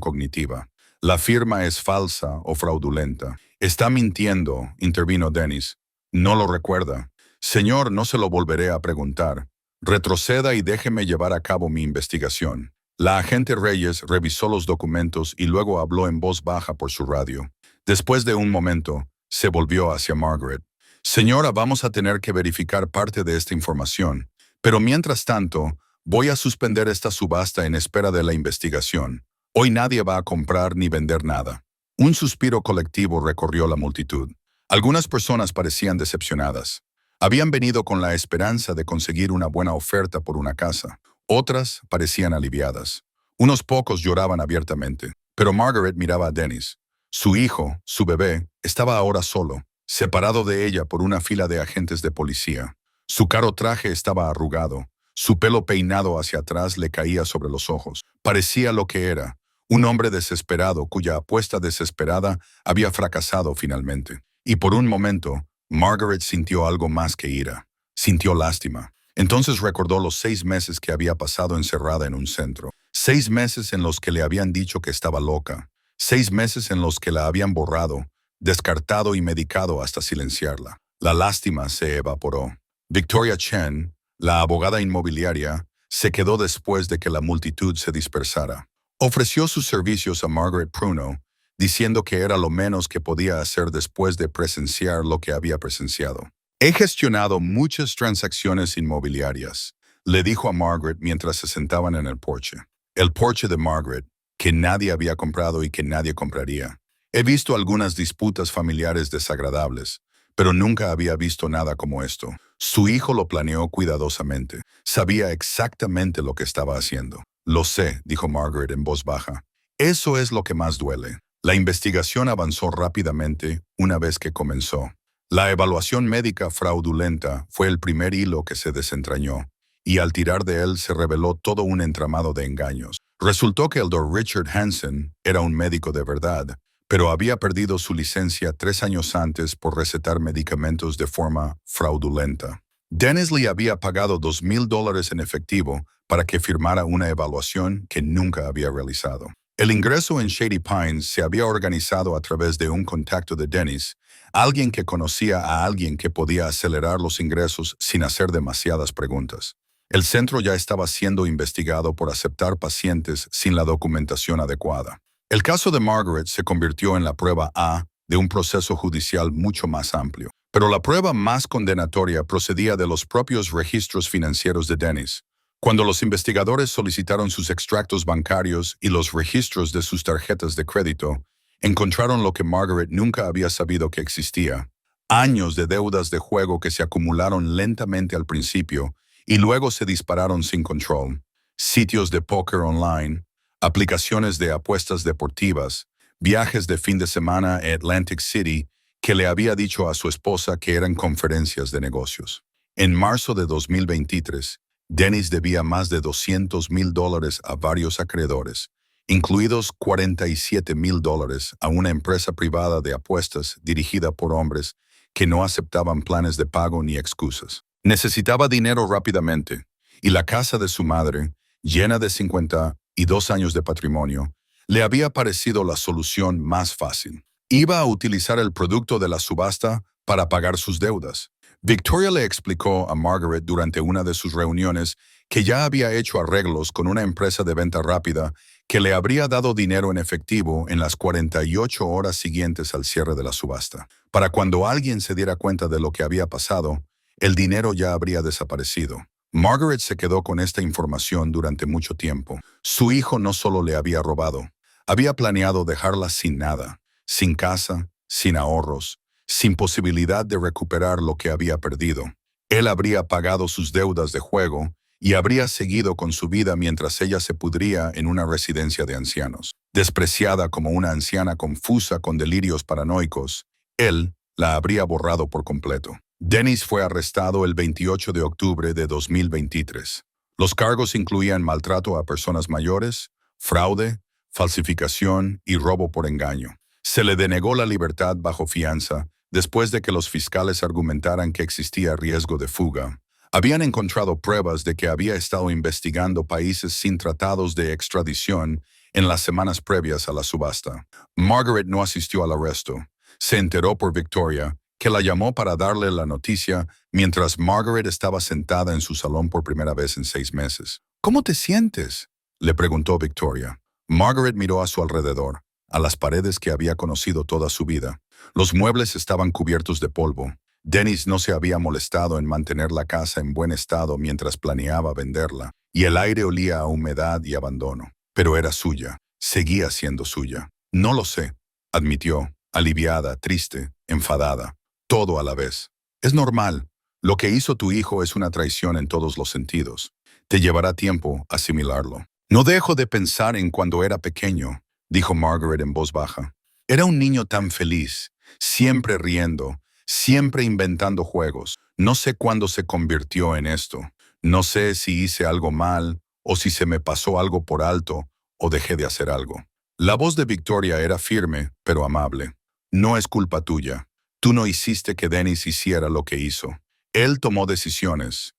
cognitiva. La firma es falsa o fraudulenta. Está mintiendo, intervino Dennis. No lo recuerda. Señor, no se lo volveré a preguntar. Retroceda y déjeme llevar a cabo mi investigación. La agente Reyes revisó los documentos y luego habló en voz baja por su radio. Después de un momento, se volvió hacia Margaret. Señora, vamos a tener que verificar parte de esta información, pero mientras tanto, voy a suspender esta subasta en espera de la investigación. Hoy nadie va a comprar ni vender nada. Un suspiro colectivo recorrió la multitud. Algunas personas parecían decepcionadas. Habían venido con la esperanza de conseguir una buena oferta por una casa. Otras parecían aliviadas. Unos pocos lloraban abiertamente. Pero Margaret miraba a Dennis. Su hijo, su bebé, estaba ahora solo, separado de ella por una fila de agentes de policía. Su caro traje estaba arrugado. Su pelo peinado hacia atrás le caía sobre los ojos. Parecía lo que era, un hombre desesperado cuya apuesta desesperada había fracasado finalmente. Y por un momento, Margaret sintió algo más que ira. Sintió lástima. Entonces recordó los 6 meses que había pasado encerrada en un centro. 6 meses en los que le habían dicho que estaba loca. 6 meses en los que la habían borrado, descartado y medicado hasta silenciarla. La lástima se evaporó. Victoria Chen, la abogada inmobiliaria, se quedó después de que la multitud se dispersara. Ofreció sus servicios a Margaret Pruno, diciendo que era lo menos que podía hacer después de presenciar lo que había presenciado. He gestionado muchas transacciones inmobiliarias, le dijo a Margaret mientras se sentaban en el porche. El porche de Margaret, que nadie había comprado y que nadie compraría. He visto algunas disputas familiares desagradables, pero nunca había visto nada como esto. Su hijo lo planeó cuidadosamente. Sabía exactamente lo que estaba haciendo. Lo sé, dijo Margaret en voz baja. Eso es lo que más duele. La investigación avanzó rápidamente una vez que comenzó. La evaluación médica fraudulenta fue el primer hilo que se desentrañó, y al tirar de él se reveló todo un entramado de engaños. Resultó que el Dr. Richard Hansen era un médico de verdad, pero había perdido su licencia 3 años antes por recetar medicamentos de forma fraudulenta. Dennis le había pagado $2,000 en efectivo para que firmara una evaluación que nunca había realizado. El ingreso en Shady Pines se había organizado a través de un contacto de Dennis, alguien que conocía a alguien que podía acelerar los ingresos sin hacer demasiadas preguntas. El centro ya estaba siendo investigado por aceptar pacientes sin la documentación adecuada. El caso de Margaret se convirtió en la prueba A de un proceso judicial mucho más amplio. Pero la prueba más condenatoria procedía de los propios registros financieros de Dennis. Cuando los investigadores solicitaron sus extractos bancarios y los registros de sus tarjetas de crédito, encontraron lo que Margaret nunca había sabido que existía: años de deudas de juego que se acumularon lentamente al principio y luego se dispararon sin control, sitios de póker online, aplicaciones de apuestas deportivas, viajes de fin de semana a Atlantic City que le había dicho a su esposa que eran conferencias de negocios. En marzo de 2023, Dennis debía más de $200,000 a varios acreedores, incluidos $47,000 a una empresa privada de apuestas dirigida por hombres que no aceptaban planes de pago ni excusas. Necesitaba dinero rápidamente, y la casa de su madre, llena de 52 años de patrimonio, le había parecido la solución más fácil. Iba a utilizar el producto de la subasta para pagar sus deudas. Victoria le explicó a Margaret durante una de sus reuniones que ya había hecho arreglos con una empresa de venta rápida que le habría dado dinero en efectivo en las 48 horas siguientes al cierre de la subasta. Para cuando alguien se diera cuenta de lo que había pasado, el dinero ya habría desaparecido. Margaret se quedó con esta información durante mucho tiempo. Su hijo no solo le había robado, había planeado dejarla sin nada, sin casa, sin ahorros, sin posibilidad de recuperar lo que había perdido. Él habría pagado sus deudas de juego y habría seguido con su vida mientras ella se pudría en una residencia de ancianos. Despreciada como una anciana confusa con delirios paranoicos, él la habría borrado por completo. Dennis fue arrestado el 28 de octubre de 2023. Los cargos incluían maltrato a personas mayores, fraude, falsificación y robo por engaño. Se le denegó la libertad bajo fianza después de que los fiscales argumentaran que existía riesgo de fuga. Habían encontrado pruebas de que había estado investigando países sin tratados de extradición en las semanas previas a la subasta. Margaret no asistió al arresto. Se enteró por Victoria, que la llamó para darle la noticia mientras Margaret estaba sentada en su salón por primera vez en 6 meses. ¿Cómo te sientes?, le preguntó Victoria. Margaret miró a su alrededor, a las paredes que había conocido toda su vida. Los muebles estaban cubiertos de polvo. Dennis no se había molestado en mantener la casa en buen estado mientras planeaba venderla, y el aire olía a humedad y abandono. Pero era suya, seguía siendo suya. No lo sé, admitió, aliviada, triste, enfadada, todo a la vez. Es normal. Lo que hizo tu hijo es una traición en todos los sentidos. Te llevará tiempo asimilarlo. No dejo de pensar en cuando era pequeño, dijo Margaret en voz baja. Era un niño tan feliz, siempre riendo, siempre inventando juegos. No sé cuándo se convirtió en esto. No sé si hice algo mal, o si se me pasó algo por alto, o dejé de hacer algo. La voz de Victoria era firme, pero amable. No es culpa tuya. Tú no hiciste que Dennis hiciera lo que hizo. Él tomó decisiones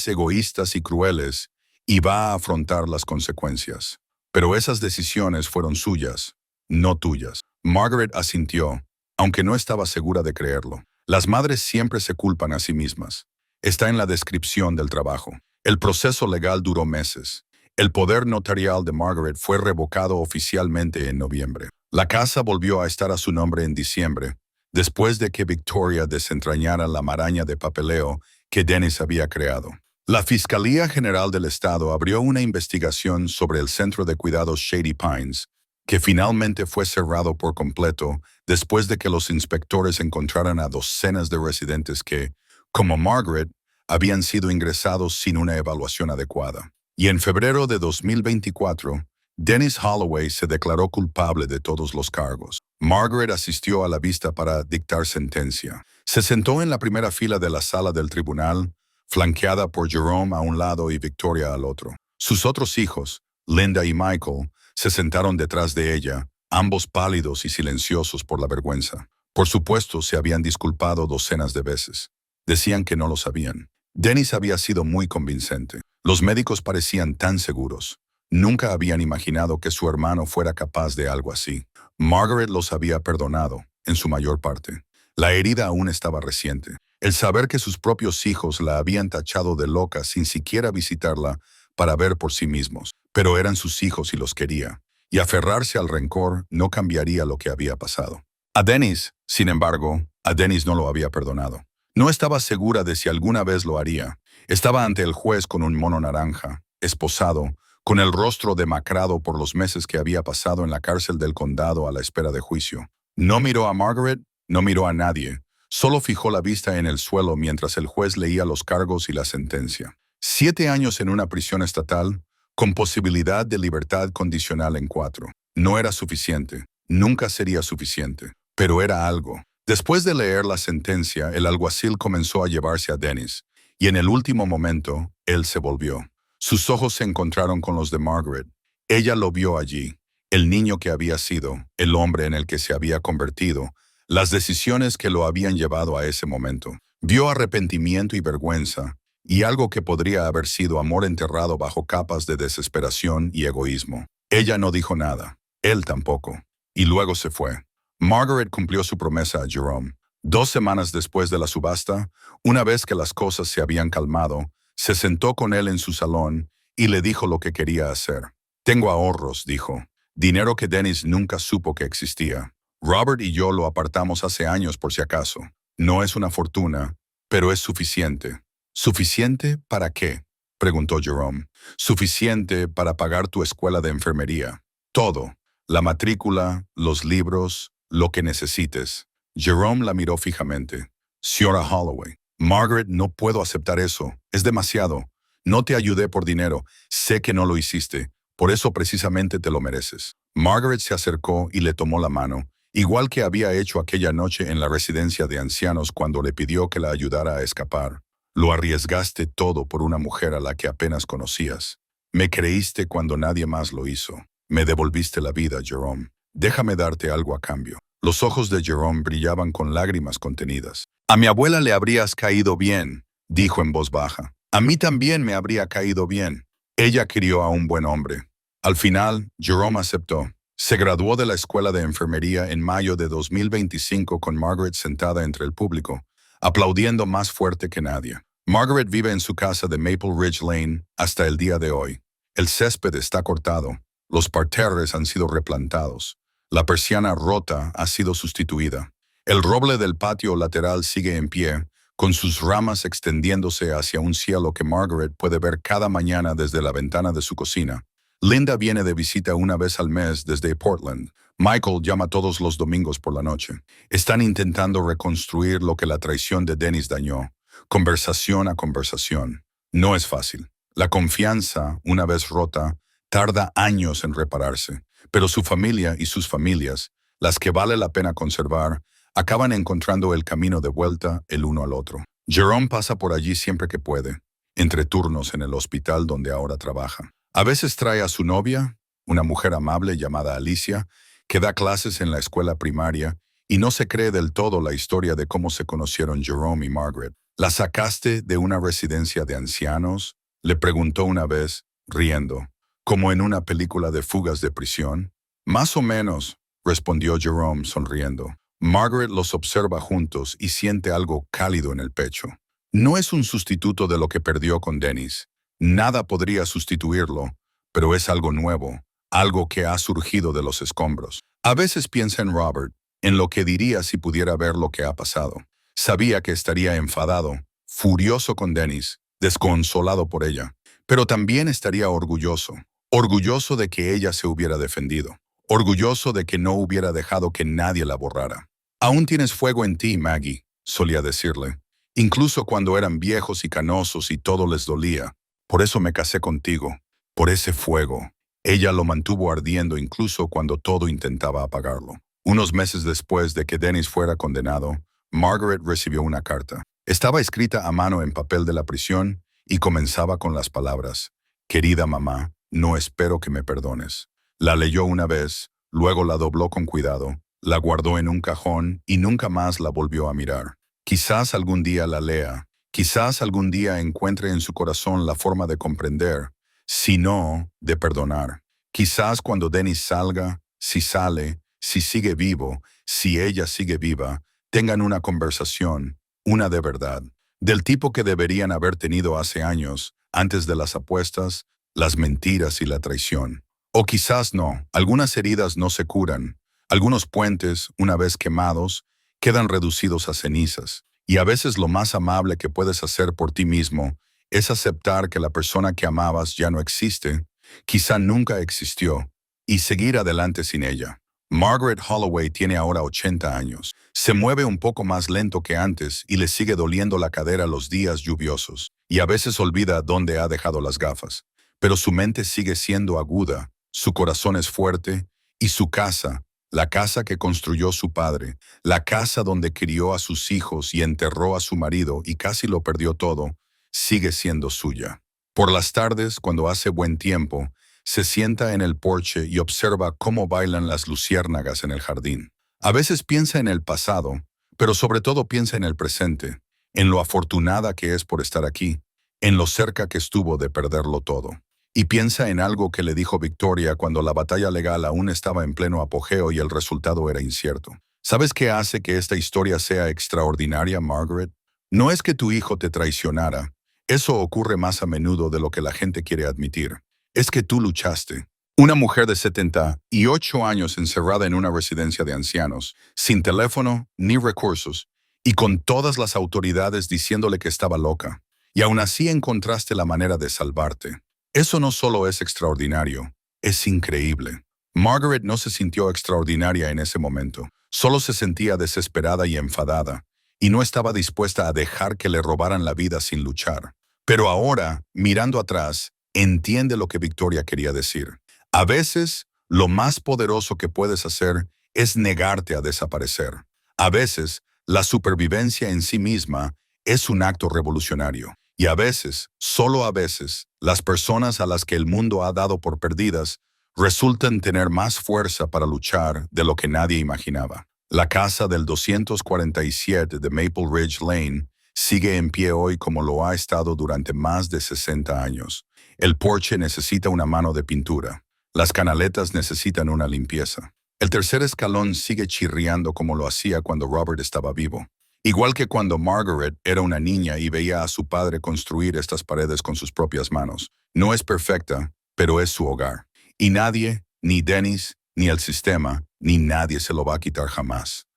egoístas y crueles, y va a afrontar las consecuencias. Pero esas decisiones fueron suyas, no tuyas. Margaret asintió, aunque no estaba segura de creerlo. Las madres siempre se culpan a sí mismas. Está en la descripción del trabajo. El proceso legal duró meses. El poder notarial de Margaret fue revocado oficialmente en noviembre. La casa volvió a estar a su nombre en diciembre, después de que Victoria desentrañara la maraña de papeleo que Dennis había creado. La Fiscalía General del Estado abrió una investigación sobre el centro de cuidados Shady Pines, que finalmente fue cerrado por completo después de que los inspectores encontraran a docenas de residentes que, como Margaret, habían sido ingresados sin una evaluación adecuada. Y en febrero de 2024, Dennis Holloway se declaró culpable de todos los cargos. Margaret asistió a la vista para dictar sentencia. Se sentó en la primera fila de la sala del tribunal, flanqueada por Jerome a un lado y Victoria al otro. Sus otros hijos, Linda y Michael, se sentaron detrás de ella, ambos pálidos y silenciosos por la vergüenza. Por supuesto, se habían disculpado docenas de veces. Decían que no lo sabían. Dennis había sido muy convincente. Los médicos parecían tan seguros. Nunca habían imaginado que su hermano fuera capaz de algo así. Margaret los había perdonado, en su mayor parte. La herida aún estaba reciente. El saber que sus propios hijos la habían tachado de loca sin siquiera visitarla para ver por sí mismos. Pero eran sus hijos y los quería. Y aferrarse al rencor no cambiaría lo que había pasado. A Dennis, sin embargo, a Dennis no lo había perdonado. No estaba segura de si alguna vez lo haría. Estaba ante el juez con un mono naranja, esposado, con el rostro demacrado por los meses que había pasado en la cárcel del condado a la espera de juicio. No miró a Margaret, no miró a nadie. Solo fijó la vista en el suelo mientras el juez leía los cargos y la sentencia. 7 años en una prisión estatal, con posibilidad de libertad condicional en 4. No era suficiente. Nunca sería suficiente. Pero era algo. Después de leer la sentencia, el alguacil comenzó a llevarse a Dennis, y en el último momento, él se volvió. Sus ojos se encontraron con los de Margaret. Ella lo vio allí, el niño que había sido, el hombre en el que se había convertido, las decisiones que lo habían llevado a ese momento. Vio arrepentimiento y vergüenza, y algo que podría haber sido amor enterrado bajo capas de desesperación y egoísmo. Ella no dijo nada, él tampoco, y luego se fue. Margaret cumplió su promesa a Jerome. 2 semanas después de la subasta, una vez que las cosas se habían calmado, se sentó con él en su salón y le dijo lo que quería hacer. Tengo ahorros, dijo. Dinero que Dennis nunca supo que existía. Robert y yo lo apartamos hace años por si acaso. No es una fortuna, pero es suficiente. ¿Suficiente para qué?, preguntó Jerome. Suficiente para pagar tu escuela de enfermería. Todo. La matrícula, los libros, lo que necesites. Jerome la miró fijamente. Señora Holloway, Margaret, no puedo aceptar eso. Es demasiado. No te ayudé por dinero. Sé que no lo hiciste. Por eso precisamente te lo mereces. Margaret se acercó y le tomó la mano, igual que había hecho aquella noche en la residencia de ancianos cuando le pidió que la ayudara a escapar. Lo arriesgaste todo por una mujer a la que apenas conocías. Me creíste cuando nadie más lo hizo. Me devolviste la vida, Jerome. Déjame darte algo a cambio. Los ojos de Jerome brillaban con lágrimas contenidas. A mi abuela le habrías caído bien, dijo en voz baja. A mí también me habría caído bien. Ella crió a un buen hombre. Al final, Jerome aceptó. Se graduó de la escuela de enfermería en mayo de 2025 con Margaret sentada entre el público, aplaudiendo más fuerte que nadie. Margaret vive en su casa de Maple Ridge Lane hasta el día de hoy. El césped está cortado, los parterres han sido replantados, la persiana rota ha sido sustituida. El roble del patio lateral sigue en pie, con sus ramas extendiéndose hacia un cielo que Margaret puede ver cada mañana desde la ventana de su cocina. Linda viene de visita una vez al mes desde Portland. Michael llama todos los domingos por la noche. Están intentando reconstruir lo que la traición de Dennis dañó, conversación a conversación. No es fácil. La confianza, una vez rota, tarda años en repararse, pero su familia y sus familias, las que vale la pena conservar, acaban encontrando el camino de vuelta el uno al otro. Jerome pasa por allí siempre que puede, entre turnos en el hospital donde ahora trabaja. A veces trae a su novia, una mujer amable llamada Alicia, que da clases en la escuela primaria, y no se cree del todo la historia de cómo se conocieron Jerome y Margaret. ¿La sacaste de una residencia de ancianos?, le preguntó una vez, riendo, como en una película de fugas de prisión. Más o menos, respondió Jerome sonriendo. Margaret los observa juntos y siente algo cálido en el pecho. No es un sustituto de lo que perdió con Dennis. Nada podría sustituirlo, pero es algo nuevo, algo que ha surgido de los escombros. A veces piensa en Robert, en lo que diría si pudiera ver lo que ha pasado. Sabía que estaría enfadado, furioso con Dennis, desconsolado por ella, pero también estaría orgulloso, orgulloso de que ella se hubiera defendido, orgulloso de que no hubiera dejado que nadie la borrara. Aún tienes fuego en ti, Maggie, solía decirle, incluso cuando eran viejos y canosos y todo les dolía. Por eso me casé contigo, por ese fuego. Ella lo mantuvo ardiendo incluso cuando todo intentaba apagarlo. Unos meses después de que Dennis fuera condenado, Margaret recibió una carta. Estaba escrita a mano en papel de la prisión y comenzaba con las palabras: «Querida mamá, no espero que me perdones». La leyó una vez, luego la dobló con cuidado, la guardó en un cajón y nunca más la volvió a mirar. Quizás algún día la lea, quizás algún día encuentre en su corazón la forma de comprender, si no, de perdonar. Quizás cuando Dennis salga, si sale, si sigue vivo, si ella sigue viva, tengan una conversación, una de verdad, del tipo que deberían haber tenido hace años, antes de las apuestas, las mentiras y la traición. O quizás no, algunas heridas no se curan, algunos puentes, una vez quemados, quedan reducidos a cenizas. Y a veces lo más amable que puedes hacer por ti mismo es aceptar que la persona que amabas ya no existe, quizá nunca existió, y seguir adelante sin ella. Margaret Holloway tiene ahora 80 años. Se mueve un poco más lento que antes y le sigue doliendo la cadera los días lluviosos, y a veces olvida dónde ha dejado las gafas. Pero su mente sigue siendo aguda, su corazón es fuerte, y su casa, la casa que construyó su padre, la casa donde crió a sus hijos y enterró a su marido y casi lo perdió todo, sigue siendo suya. Por las tardes, cuando hace buen tiempo, se sienta en el porche y observa cómo bailan las luciérnagas en el jardín. A veces piensa en el pasado, pero sobre todo piensa en el presente, en lo afortunada que es por estar aquí, en lo cerca que estuvo de perderlo todo. Y piensa en algo que le dijo Victoria cuando la batalla legal aún estaba en pleno apogeo y el resultado era incierto. ¿Sabes qué hace que esta historia sea extraordinaria, Margaret? No es que tu hijo te traicionara. Eso ocurre más a menudo de lo que la gente quiere admitir. Es que tú luchaste. Una mujer de 78 años encerrada en una residencia de ancianos, sin teléfono ni recursos, y con todas las autoridades diciéndole que estaba loca. Y aún así encontraste la manera de salvarte. Eso no solo es extraordinario, es increíble. Margaret no se sintió extraordinaria en ese momento, solo se sentía desesperada y enfadada, y no estaba dispuesta a dejar que le robaran la vida sin luchar. Pero ahora, mirando atrás, entiende lo que Victoria quería decir. A veces, lo más poderoso que puedes hacer es negarte a desaparecer. A veces, la supervivencia en sí misma es un acto revolucionario. Y a veces, solo a veces, las personas a las que el mundo ha dado por perdidas resultan tener más fuerza para luchar de lo que nadie imaginaba. La casa del 247 de Maple Ridge Lane sigue en pie hoy como lo ha estado durante más de 60 años. El porche necesita una mano de pintura. Las canaletas necesitan una limpieza. El tercer escalón sigue chirriando como lo hacía cuando Robert estaba vivo. Igual que cuando Margaret era una niña y veía a su padre construir estas paredes con sus propias manos. No es perfecta, pero es su hogar. Y nadie, ni Dennis, ni el sistema, ni nadie se lo va a quitar jamás.